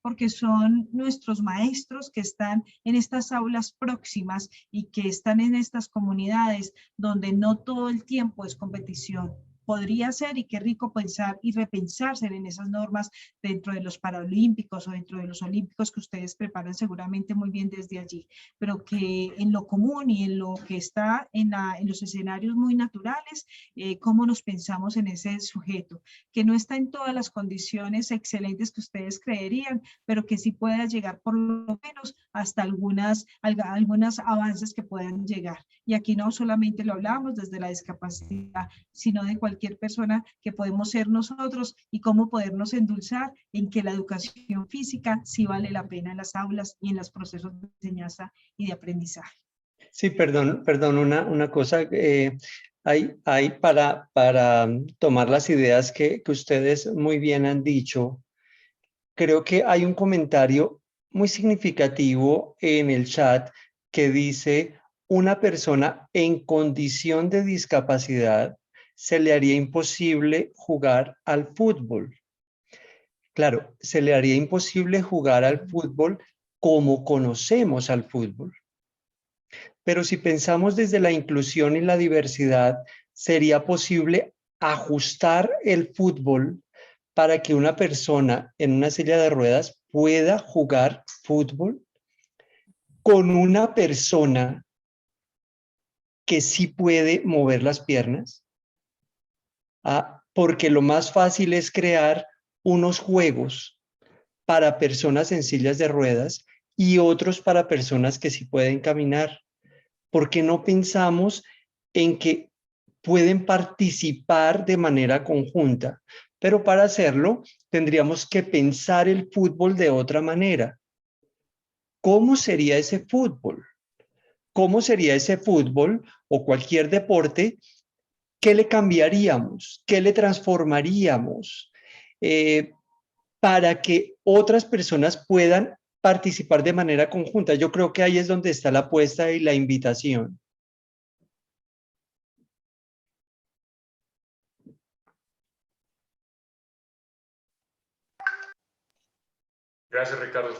porque son nuestros maestros que están en estas aulas próximas y que están en estas comunidades donde no todo el tiempo es competición. Podría ser, y qué rico pensar y repensarse en esas normas dentro de los Paralímpicos o dentro de los Olímpicos que ustedes preparan seguramente muy bien desde allí, pero que en lo común y en lo que está en los escenarios muy naturales, cómo nos pensamos en ese sujeto, que no está en todas las condiciones excelentes que ustedes creerían, pero que sí pueda llegar por lo menos hasta algunos avances que puedan llegar. Y aquí no solamente lo hablamos desde la discapacidad, sino de cualquier persona que podemos ser nosotros y cómo podernos endulzar en que la educación física sí vale la pena en las aulas y en los procesos de enseñanza y de aprendizaje. Sí, perdón, una cosa. Hay para tomar las ideas que ustedes muy bien han dicho. Creo que hay un comentario muy significativo en el chat que dice: una persona en condición de discapacidad se le haría imposible jugar al fútbol. Claro, se le haría imposible jugar al fútbol como conocemos al fútbol. Pero si pensamos desde la inclusión y la diversidad, sería posible ajustar el fútbol para que una persona en una silla de ruedas pueda jugar fútbol con una persona que sí puede mover las piernas. Porque lo más fácil es crear unos juegos para personas en sillas de ruedas y otros para personas que sí pueden caminar. ¿Por qué no pensamos en que pueden participar de manera conjunta? Pero para hacerlo tendríamos que pensar el fútbol de otra manera. ¿Cómo sería ese fútbol? ¿Cómo sería ese fútbol o cualquier deporte? ¿Qué le cambiaríamos? ¿Qué le transformaríamos? Para que otras personas puedan participar de manera conjunta. Yo creo que ahí es donde está la apuesta y la invitación. Gracias, Ricardo.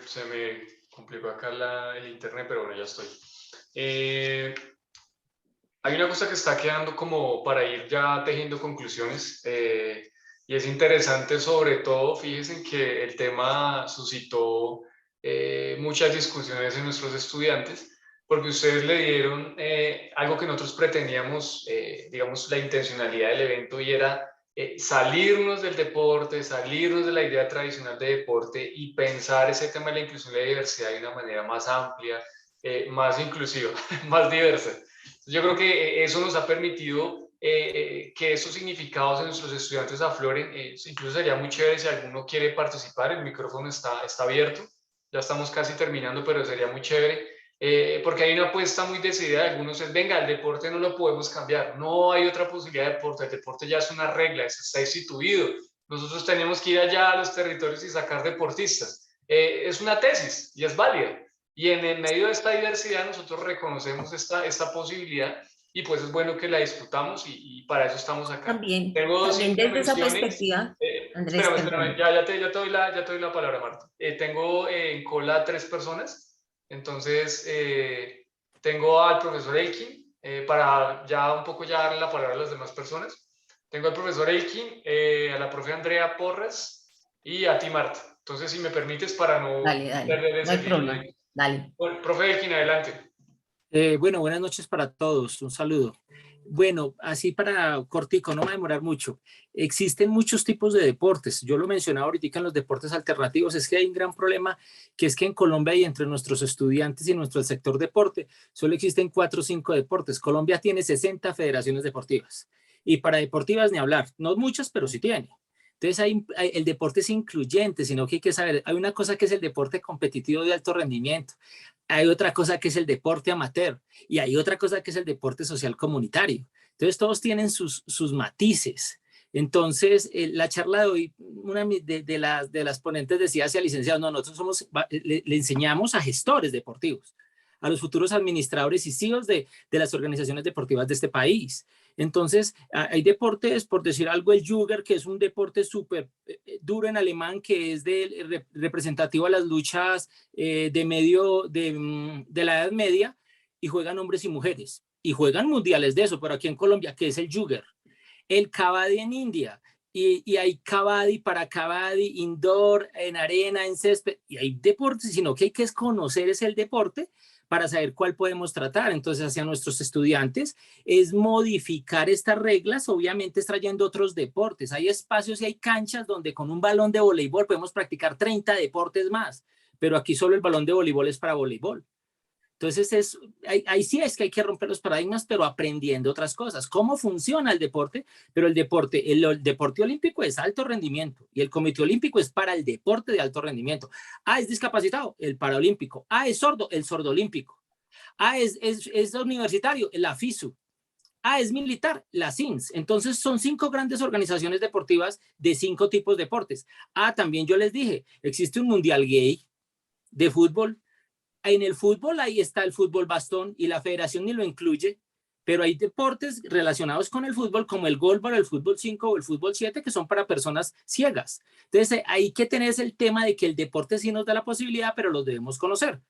Se me complicó acá el internet, pero bueno, ya estoy. Hay una cosa que está quedando como para ir ya tejiendo conclusiones, y es interesante sobre todo, fíjense que el tema suscitó muchas discusiones en nuestros estudiantes, porque ustedes le dieron algo que nosotros pretendíamos, digamos, la intencionalidad del evento, y era salirnos del deporte, salirnos de la idea tradicional de deporte y pensar ese tema de la inclusión y la diversidad de una manera más amplia, más inclusiva, más diversa. Yo creo que eso nos ha permitido que esos significados de nuestros estudiantes afloren. Incluso sería muy chévere si alguno quiere participar, el micrófono está abierto, ya estamos casi terminando, pero sería muy chévere, porque hay una apuesta muy decidida de algunos, es venga, el deporte no lo podemos cambiar, no hay otra posibilidad de deporte, el deporte ya es una regla, está instituido, nosotros tenemos que ir allá a los territorios y sacar deportistas. Es una tesis y es válida, y en el medio de esta diversidad nosotros reconocemos esta posibilidad, y pues es bueno que la discutamos, y para eso estamos acá. También, Tengo dos también desde esa intervenciones. perspectiva, Andrés, Espérame, perdón. ya te doy la palabra, Marta. Tengo en cola 3 personas, entonces tengo al profesor Elkin, para ya un poco ya darle la palabra a las demás personas. Tengo al profesor Elkin, a la profe Andrea Porras y a ti, Marta. Entonces, si me permites, para no Dale, dale, perder no ese hay hilo problema, ahí. dale. Bueno, profe Elkin, adelante. Bueno, buenas noches para todos, un saludo. Bueno, así para cortico, no me va a demorar mucho. Existen muchos tipos de deportes. Yo lo mencionaba ahorita en los deportes alternativos, es que hay un gran problema, que es que en Colombia y entre nuestros estudiantes y nuestro sector deporte, solo existen 4 o 5 deportes. Colombia tiene 60 federaciones deportivas, y para deportivas ni hablar, no muchas, pero sí tiene. Entonces, el deporte es incluyente, sino que hay que saber, hay una cosa que es el deporte competitivo de alto rendimiento, hay otra cosa que es el deporte amateur, y hay otra cosa que es el deporte social comunitario. Entonces, todos tienen sus matices. Entonces, la charla de hoy, una de las ponentes decía hacia licenciados, no, nosotros le enseñamos a gestores deportivos, a los futuros administradores y CEOs de las organizaciones deportivas de este país. Entonces, hay deportes, por decir algo, el Juger, que es un deporte súper duro en alemán, que es representativo a las luchas de la Edad Media, y juegan hombres y mujeres, y juegan mundiales de eso, pero aquí en Colombia, que es el Juger. El Kabaddi en India, y hay Kabaddi para Kabaddi, indoor, en arena, en césped, y hay deportes, sino que hay que conocer el deporte para saber cuál podemos tratar. Entonces, hacia nuestros estudiantes es modificar estas reglas, obviamente trayendo otros deportes. Hay espacios y hay canchas donde con un balón de voleibol podemos practicar 30 deportes más, pero aquí solo el balón de voleibol es para voleibol. Entonces, ahí sí es que hay que romper los paradigmas, pero aprendiendo otras cosas. ¿Cómo funciona el deporte? Pero el deporte olímpico es alto rendimiento, y el Comité Olímpico es para el deporte de alto rendimiento. Es discapacitado, el paraolímpico. Es sordo, el sordolímpico. Es universitario, la FISU. Es militar, la SINS. Entonces, son 5 grandes organizaciones deportivas de 5 tipos de deportes. También yo les dije, existe un mundial gay de fútbol. En el fútbol ahí está el fútbol bastón, y la federación ni lo incluye, pero hay deportes relacionados con el fútbol como el golf, el fútbol 5 o el fútbol 7, que son para personas ciegas. Entonces, hay que tener el tema de que el deporte sí nos da la posibilidad, pero lo debemos conocer.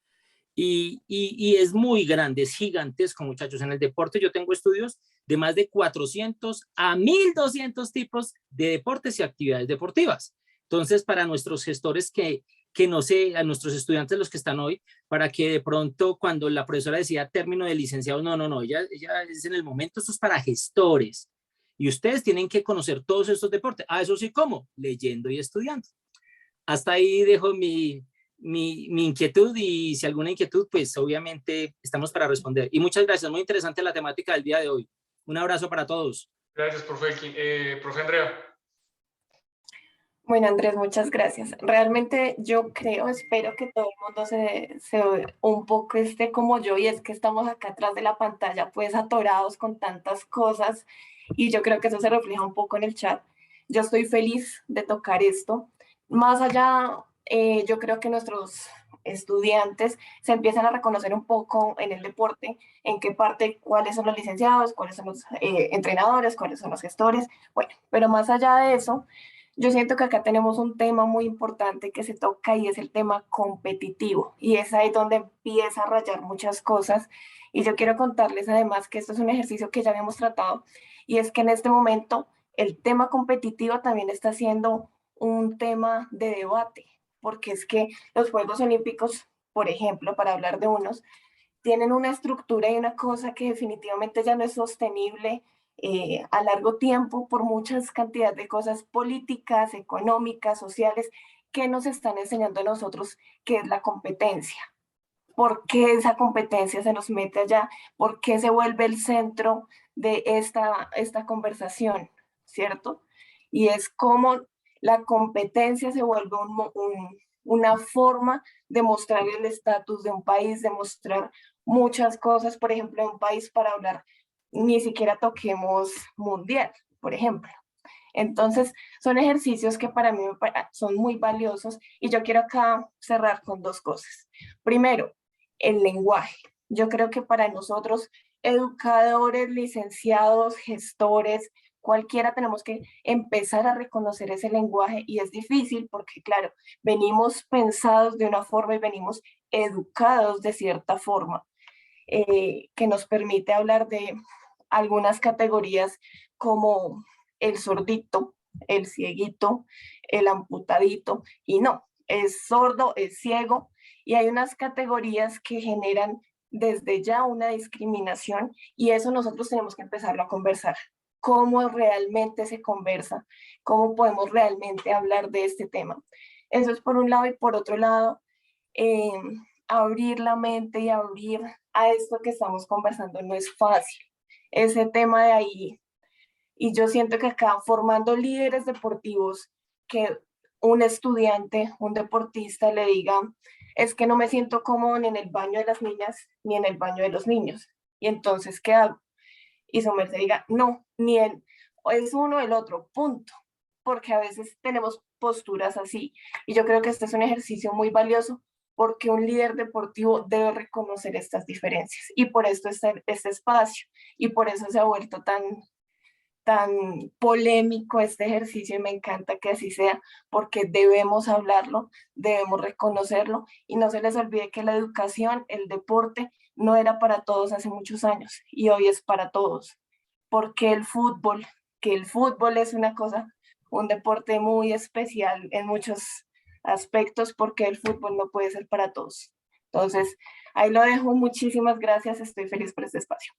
Y es muy grande, es gigantesco, muchachos. En el deporte yo tengo estudios de más de 400 a 1200 tipos de deportes y actividades deportivas. Entonces, para nuestros gestores que no sé, a nuestros estudiantes, los que están hoy, para que de pronto cuando la profesora decía término de licenciados, no, ella es en el momento, esto es para gestores. Y ustedes tienen que conocer todos estos deportes. Eso sí, ¿cómo? Leyendo y estudiando. Hasta ahí dejo mi inquietud, y si alguna inquietud, pues obviamente estamos para responder. Y muchas gracias, muy interesante la temática del día de hoy. Un abrazo para todos. Gracias, profe Elkin. Profe Andrea. Bueno, Andrés, muchas gracias. Realmente yo creo, espero que todo el mundo se un poco esté como yo, y es que estamos acá atrás de la pantalla, pues atorados con tantas cosas, y yo creo que eso se refleja un poco en el chat. Yo estoy feliz de tocar esto. Más allá, yo creo que nuestros estudiantes se empiezan a reconocer un poco en el deporte, en qué parte, cuáles son los licenciados, cuáles son los entrenadores, cuáles son los gestores. Bueno, pero más allá de eso, yo siento que acá tenemos un tema muy importante que se toca, y es el tema competitivo, y es ahí donde empieza a rayar muchas cosas. Y yo quiero contarles además que esto es un ejercicio que ya habíamos tratado, y es que en este momento el tema competitivo también está siendo un tema de debate, porque es que los Juegos Olímpicos, por ejemplo, para hablar de unos, tienen una estructura y una cosa que definitivamente ya no es sostenible a largo tiempo por muchas cantidades de cosas políticas, económicas, sociales, que nos están enseñando a nosotros que es la competencia. ¿Por qué esa competencia se nos mete allá? ¿Por qué se vuelve el centro de esta conversación? ¿Cierto? Y es como la competencia se vuelve una forma de mostrar el estatus de un país, de mostrar muchas cosas, por ejemplo, en un país para hablar, ni siquiera toquemos mundial, por ejemplo. Entonces, son ejercicios que para mí son muy valiosos y yo quiero acá cerrar con dos cosas. Primero, el lenguaje. Yo creo que para nosotros, educadores, licenciados, gestores, cualquiera tenemos que empezar a reconocer ese lenguaje y es difícil porque, claro, venimos pensados de una forma y venimos educados de cierta forma que nos permite hablar de algunas categorías como el sordito, el cieguito, el amputadito, y no, es sordo, es ciego, y hay unas categorías que generan desde ya una discriminación y eso nosotros tenemos que empezarlo a conversar. ¿Cómo realmente se conversa? ¿Cómo podemos realmente hablar de este tema? Eso es por un lado y por otro lado, abrir la mente y abrir a esto que estamos conversando no es fácil. Ese tema de ahí, y yo siento que acá formando líderes deportivos, que un estudiante, un deportista le diga, es que no me siento cómodo ni en el baño de las niñas ni en el baño de los niños. Y entonces, ¿qué hago? Y su merced diga, no, ni en, es uno o el otro, punto. Porque a veces tenemos posturas así. Y yo creo que este es un ejercicio muy valioso porque un líder deportivo debe reconocer estas diferencias. Y por esto este espacio. Y por eso se ha vuelto tan polémico este ejercicio y me encanta que así sea, porque debemos hablarlo, debemos reconocerlo y no se les olvide que la educación, el deporte, no era para todos hace muchos años y hoy es para todos. Porque el fútbol, que el fútbol es una cosa, un deporte muy especial en muchos aspectos, porque el fútbol no puede ser para todos. Entonces, ahí lo dejo. Muchísimas gracias. Estoy feliz por este espacio.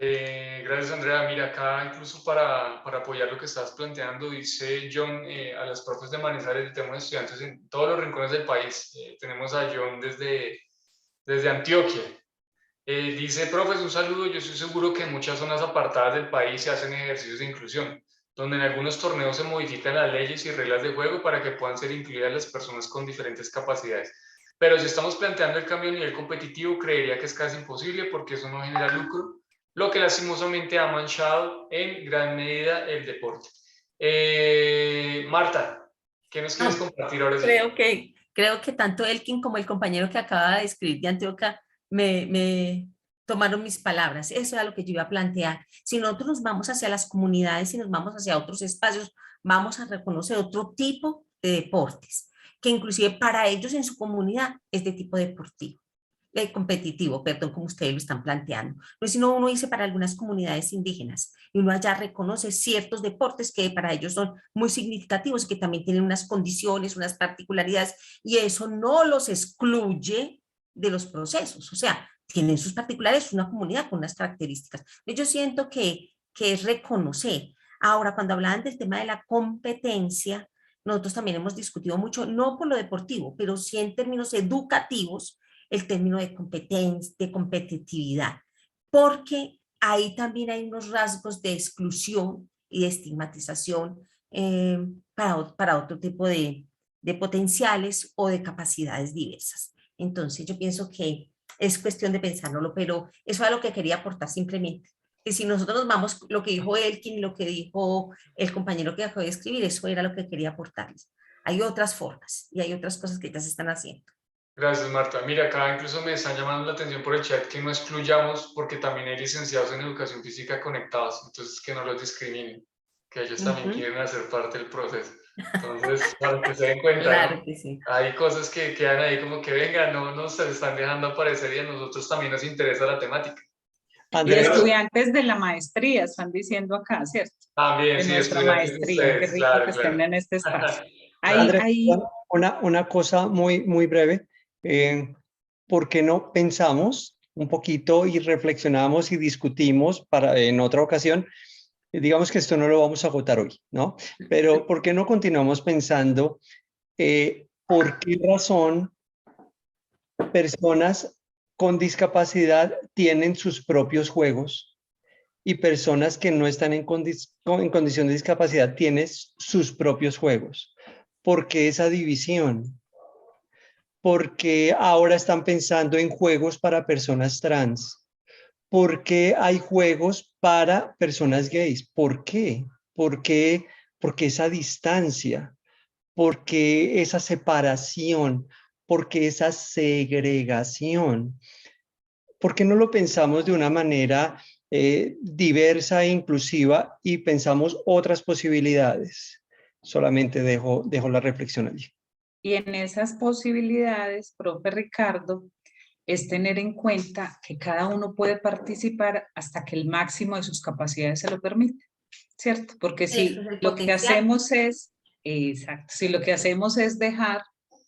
Gracias, Andrea. Mira, acá incluso para apoyar lo que estás planteando, dice John a las profes de Manizales, tenemos estudiantes en todos los rincones del país. Tenemos a John desde Antioquia. Dice, profes, un saludo. Yo estoy seguro que en muchas zonas apartadas del país se hacen ejercicios de inclusión, donde en algunos torneos se modifican las leyes y reglas de juego para que puedan ser incluidas las personas con diferentes capacidades. Pero si estamos planteando el cambio a nivel competitivo, creería que es casi imposible porque eso no genera lucro, lo que lastimosamente ha manchado en gran medida el deporte. Marta, ¿qué nos quieres compartir ahora? Creo que tanto Elkin como el compañero que acaba de escribir de Antioquia me tomaron mis palabras. Eso era lo que yo iba a plantear. Si nosotros nos vamos hacia las comunidades y nos vamos hacia otros espacios, vamos a reconocer otro tipo de deportes, que inclusive para ellos en su comunidad es de tipo deportivo. Competitivo, perdón, como ustedes lo están planteando. No es sino uno dice para algunas comunidades indígenas y uno allá reconoce ciertos deportes que para ellos son muy significativos y que también tienen unas condiciones, unas particularidades y eso no los excluye de los procesos, o sea, tienen sus particulares, una comunidad con unas características. Yo siento que es reconocer. Ahora, cuando hablaban del tema de la competencia, nosotros también hemos discutido mucho, no por lo deportivo, pero sí en términos educativos, el término de competencia, de competitividad, porque ahí también hay unos rasgos de exclusión y de estigmatización para otro tipo de potenciales o de capacidades diversas. Entonces yo pienso que es cuestión de pensárnoslo, pero eso es lo que quería aportar simplemente. Que si nosotros nos vamos, lo que dijo Elkin, lo que dijo el compañero que acabó de escribir, eso era lo que quería aportarles. Hay otras formas y hay otras cosas que ya se están haciendo. Gracias, Marta. Mira, acá incluso me están llamando la atención por el chat que no excluyamos porque también hay licenciados en educación física conectados, entonces que no los discriminen, que ellos también quieren hacer parte del proceso. Entonces, para que se den cuenta, claro, ¿no? que sí. Hay cosas que quedan ahí como que venga, no nos están dejando aparecer y a nosotros también nos interesa la temática. Y estudiantes de la maestría están diciendo acá, ¿cierto? También, de sí, nuestra estudiantes maestría, de qué ustedes, rico claro, que claro. estén en este espacio. Andrés, una cosa muy breve. ¿por qué no pensamos un poquito y reflexionamos y discutimos en otra ocasión? Digamos que esto no lo vamos a agotar hoy, ¿no? Pero ¿por qué no continuamos pensando por qué razón personas con discapacidad tienen sus propios juegos y personas que no están en condición de discapacidad tienen sus propios juegos? ¿Por qué esa división? Porque ahora están pensando en juegos para personas trans. ¿Por qué hay juegos para personas gays? ¿Por qué? ¿Por qué? Porque esa distancia, porque esa separación, porque esa segregación. ¿Por qué no lo pensamos de una manera diversa e inclusiva y pensamos otras posibilidades? Solamente dejo la reflexión allí. Y en esas posibilidades, profe Ricardo, es tener en cuenta que cada uno puede participar hasta que el máximo de sus capacidades se lo permite, ¿cierto? Porque si Eso es el lo que potencial. hacemos es, exacto, si lo que hacemos es dejar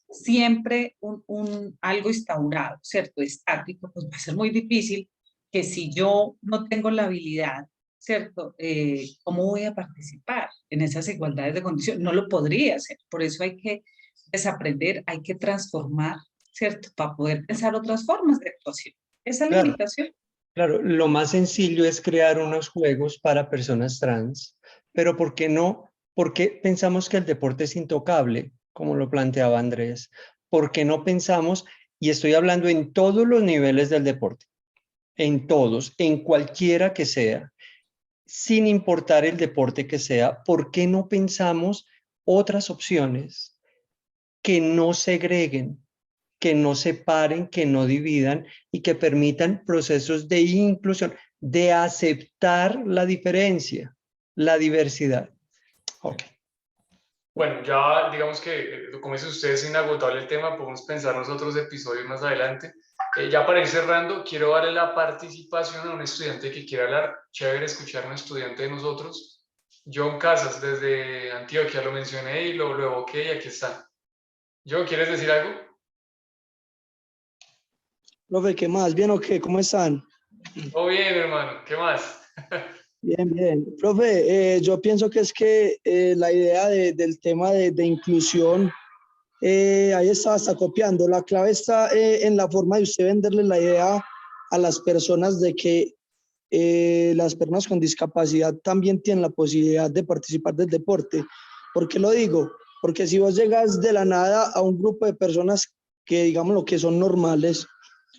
siempre algo instaurado, ¿cierto? Estático, pues va a ser muy difícil que si yo no tengo la habilidad, ¿cierto? ¿Cómo voy a participar en esas igualdades de condiciones? No lo podría hacer, por eso hay que desaprender, hay que transformar, ¿cierto? Para poder pensar otras formas de actuación. Esa es la Claro. invitación. Claro, lo más sencillo es crear unos juegos para personas trans, pero ¿por qué no? ¿Por qué pensamos que el deporte es intocable, como lo planteaba Andrés? ¿Por qué no pensamos, y estoy hablando en todos los niveles del deporte, en todos, en cualquiera que sea, sin importar el deporte que sea, ¿por qué no pensamos otras opciones que no segreguen, que no separen, que no dividan y que permitan procesos de inclusión, de aceptar la diferencia, la diversidad? Ok. Bueno, ya digamos que, como dicen ustedes, es inagotable el tema, podemos pensar nosotros episodios más adelante. Ya para ir cerrando, quiero darle la participación a un estudiante que quiera hablar. Chévere escuchar a un estudiante de nosotros. John Casas, desde Antioquia, lo mencioné y lo evoqué y aquí está. John, ¿quieres decir algo? Profe, ¿qué más? ¿Bien o qué? ¿Cómo están? Todo bien, hermano. ¿Qué más? Bien, bien. Profe, yo pienso que es que la idea del tema de inclusión, ahí está copiando. La clave está en la forma de usted venderle la idea a las personas de que las personas con discapacidad también tienen la posibilidad de participar del deporte. ¿Por qué lo digo? Porque si vos llegas de la nada a un grupo de personas que digamos lo que son normales,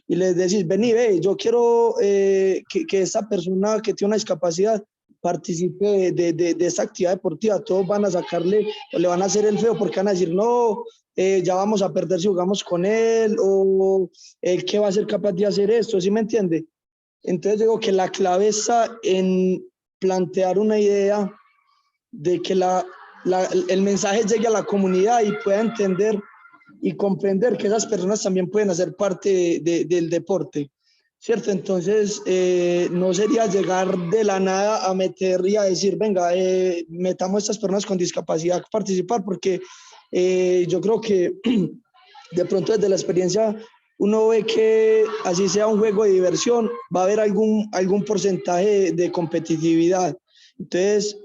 y les decís, vení, ve, yo quiero que esta persona que tiene una discapacidad participe de esta actividad deportiva, todos van a sacarle o le van a hacer el feo porque van a decir, no, ya vamos a perder si jugamos con él, o él que va a ser capaz de hacer esto, ¿sí me entiende? Entonces digo que la clave está en plantear una idea de que el mensaje llegue a la comunidad y pueda entender y comprender que esas personas también pueden hacer parte del deporte, ¿cierto? Entonces, no sería llegar de la nada a meter y a decir, venga, metamos a estas personas con discapacidad a participar, porque yo creo que de pronto desde la experiencia uno ve que así sea un juego de diversión, va a haber algún porcentaje de competitividad. Entonces,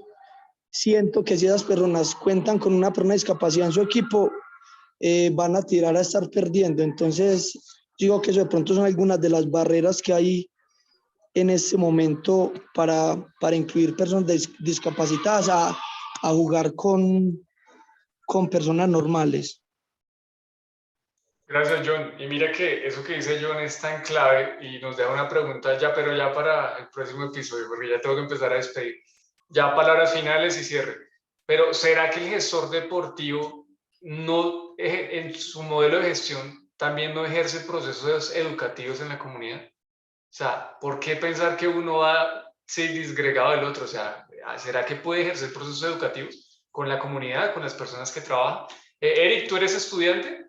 siento que si esas personas cuentan con una persona de discapacidad en su equipo, van a tirar a estar perdiendo. Entonces, digo que eso de pronto son algunas de las barreras que hay en este momento para incluir personas discapacitadas a jugar con personas normales. Gracias, John. Y mira que eso que dice John es tan clave y nos deja una pregunta ya, pero ya para el próximo episodio, porque ya tengo que empezar a despedir. Ya palabras finales y cierre. Pero ¿será que el gestor deportivo no, en su modelo de gestión también no ejerce procesos educativos en la comunidad? O sea, ¿por qué pensar que uno va a ser disgregado del otro? O sea, ¿será que puede ejercer procesos educativos con la comunidad, con las personas que trabajan? Eric, ¿tú eres estudiante?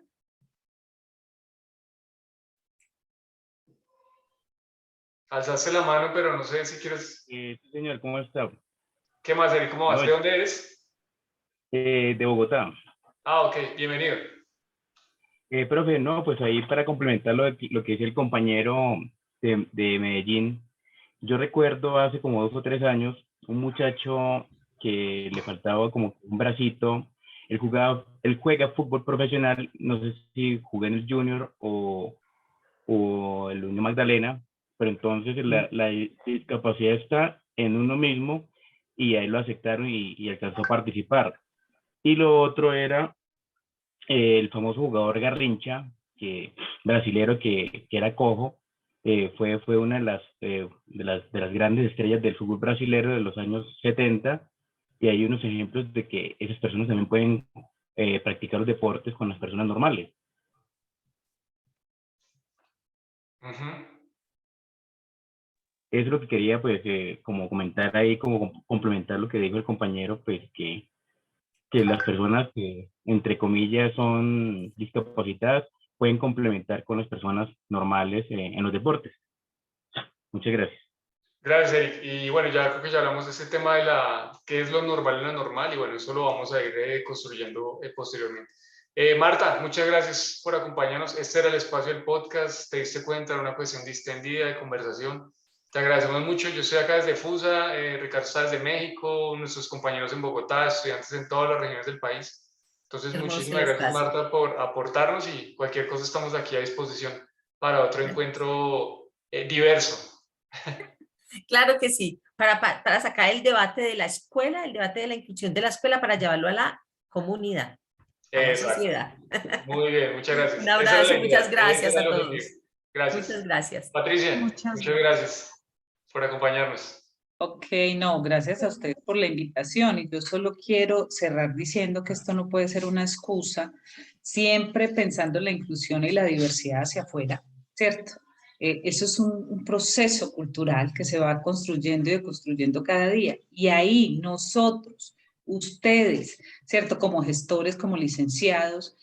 Alzaste la mano, pero no sé si quieres. Sí, señor, ¿cómo está? ¿Qué más, Eric? ¿Cómo vas? ¿De dónde eres? De Bogotá. Ah, ok, bienvenido. Profe, no, pues ahí para complementar lo que dice el compañero de Medellín, yo recuerdo hace como 2 o 3 años un muchacho que le faltaba como un bracito. Él juega fútbol profesional, no sé si juega en el Junior o el Unión Magdalena, pero entonces la discapacidad está en uno mismo y ahí lo aceptaron y alcanzó a participar. Y lo otro era el famoso jugador Garrincha, brasilero que era cojo, fue una de las grandes estrellas del fútbol brasilero de los años 70, y hay unos ejemplos de que esas personas también pueden practicar los deportes con las personas normales. Eso es lo que quería, pues, como comentar ahí, como complementar lo que dijo el compañero, pues, que las personas que, entre comillas, son discapacitadas, pueden complementar con las personas normales en los deportes. Muchas gracias. Gracias, Eric. Y bueno, ya creo que ya hablamos de ese tema de qué es lo normal y lo anormal, y bueno, eso lo vamos a ir construyendo posteriormente. Marta, muchas gracias por acompañarnos. Este era el espacio del podcast. Te diste cuenta de una cuestión distendida de conversación. Te agradecemos mucho. Yo estoy acá desde FUSA, Ricardo está desde México, nuestros compañeros en Bogotá, estudiantes en todas las regiones del país. Entonces, muchísimas gracias, Marta, por aportarnos, y cualquier cosa estamos aquí a disposición para otro encuentro diverso. Claro que sí, para sacar el debate de la escuela, el debate de la inclusión de la escuela, para llevarlo a la comunidad, a la sociedad. Muy bien, muchas gracias. Un abrazo, muchas gracias a todos. Gracias. Muchas gracias. Patricia, muchas gracias por acompañarnos. Ok, no, gracias a usted por la invitación, y yo solo quiero cerrar diciendo que esto no puede ser una excusa, siempre pensando en la inclusión y la diversidad hacia afuera, ¿cierto? Eso es un proceso cultural que se va construyendo y deconstruyendo cada día, y ahí nosotros, ustedes, ¿cierto? Como gestores, como licenciados,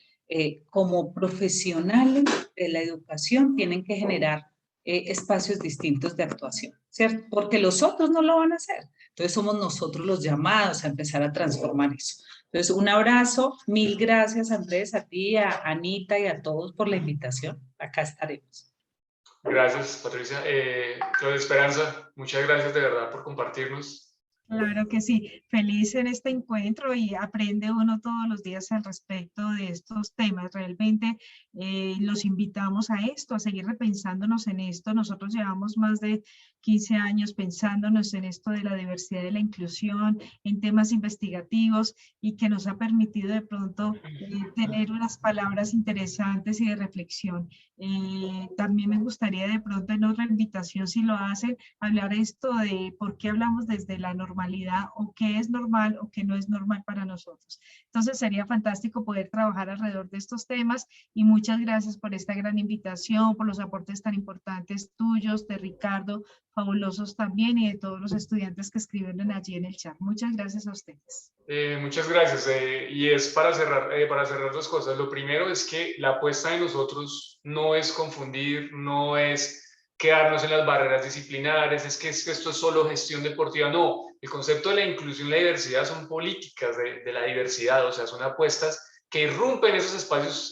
como profesionales de la educación, tienen que generar espacios distintos de actuación, ¿cierto? Porque los otros no lo van a hacer. Entonces somos nosotros los llamados a empezar a transformar eso. Entonces, un abrazo, mil gracias, Andrés, a ti, a Anita y a todos por la invitación. Acá estaremos. Gracias, Patricia. Claudia Esperanza, muchas gracias de verdad por compartirnos. Claro que sí, feliz en este encuentro, y aprende uno todos los días al respecto de estos temas. Realmente los invitamos a esto, a seguir repensándonos en esto. Nosotros llevamos más de 15 años pensándonos en esto de la diversidad y la inclusión, en temas investigativos, y que nos ha permitido de pronto tener unas palabras interesantes y de reflexión. También me gustaría de pronto en otra invitación, si lo hacen, hablar esto de por qué hablamos desde la normalidad, o qué es normal o qué no es normal para nosotros. Entonces sería fantástico poder trabajar alrededor de estos temas, y muchas gracias por esta gran invitación, por los aportes tan importantes tuyos, de Ricardo, fabulosos también, y de todos los estudiantes que escribieron allí en el chat. Muchas gracias a ustedes. Muchas gracias. Y es para cerrar 2 cosas. Lo primero es que la apuesta de nosotros no es confundir, no es quedarnos en las barreras disciplinares, es que esto es solo gestión deportiva. No, el concepto de la inclusión y la diversidad son políticas de la diversidad, o sea, son apuestas que irrumpen esos espacios.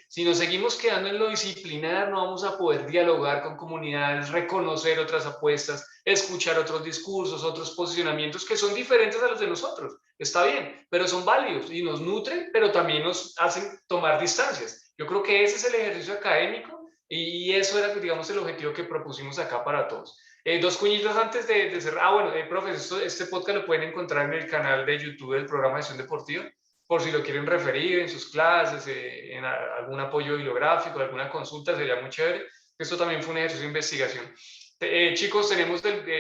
Si nos seguimos quedando en lo disciplinar, no vamos a poder dialogar con comunidades, reconocer otras apuestas, escuchar otros discursos, otros posicionamientos que son diferentes a los de nosotros. Está bien, pero son válidos y nos nutren, pero también nos hacen tomar distancias. Yo creo que ese es el ejercicio académico, y eso era, digamos, el objetivo que propusimos acá para todos. 2 cuñitas antes de cerrar. Bueno, profe, este podcast lo pueden encontrar en el canal de YouTube del programa de Gestión Deportiva, por si lo quieren referir en sus clases, en algún apoyo bibliográfico, alguna consulta, sería muy chévere. Esto también fue un ejercicio de investigación. Chicos,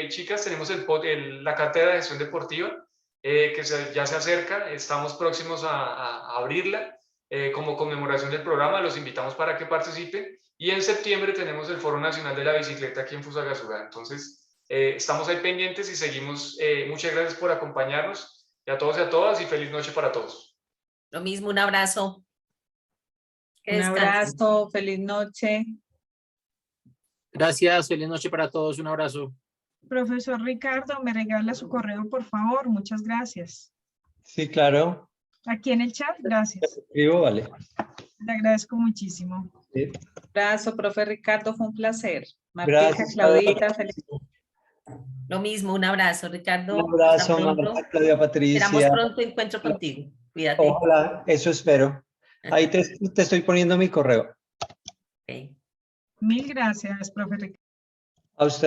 chicas, tenemos la cátedra de gestión deportiva, que ya se acerca. Estamos próximos a abrirla como conmemoración del programa. Los invitamos para que participen. Y en septiembre tenemos el Foro Nacional de la Bicicleta aquí en Fusagasugá. Entonces, estamos ahí pendientes y seguimos. Muchas gracias por acompañarnos, y a todos y a todas, y feliz noche para todos. Lo mismo, un abrazo. Un abrazo, feliz noche. Gracias, feliz noche para todos, un abrazo. Profesor Ricardo, me regala su correo, por favor. Muchas gracias. Sí, claro. Aquí en el chat, gracias. Escribo, vale. Le agradezco muchísimo. Sí. Abrazo, profe Ricardo, fue un placer. Martica, Gracias. Claudita, feliz. Lo mismo, un abrazo, Ricardo. Un Hasta abrazo, pronto. Marta, Claudia, Esperamos Patricia. pronto encuentro contigo. Cuídate. Ojalá, eso espero. Ahí te estoy poniendo mi correo. Ok. Mil gracias, profe Ricardo. A usted.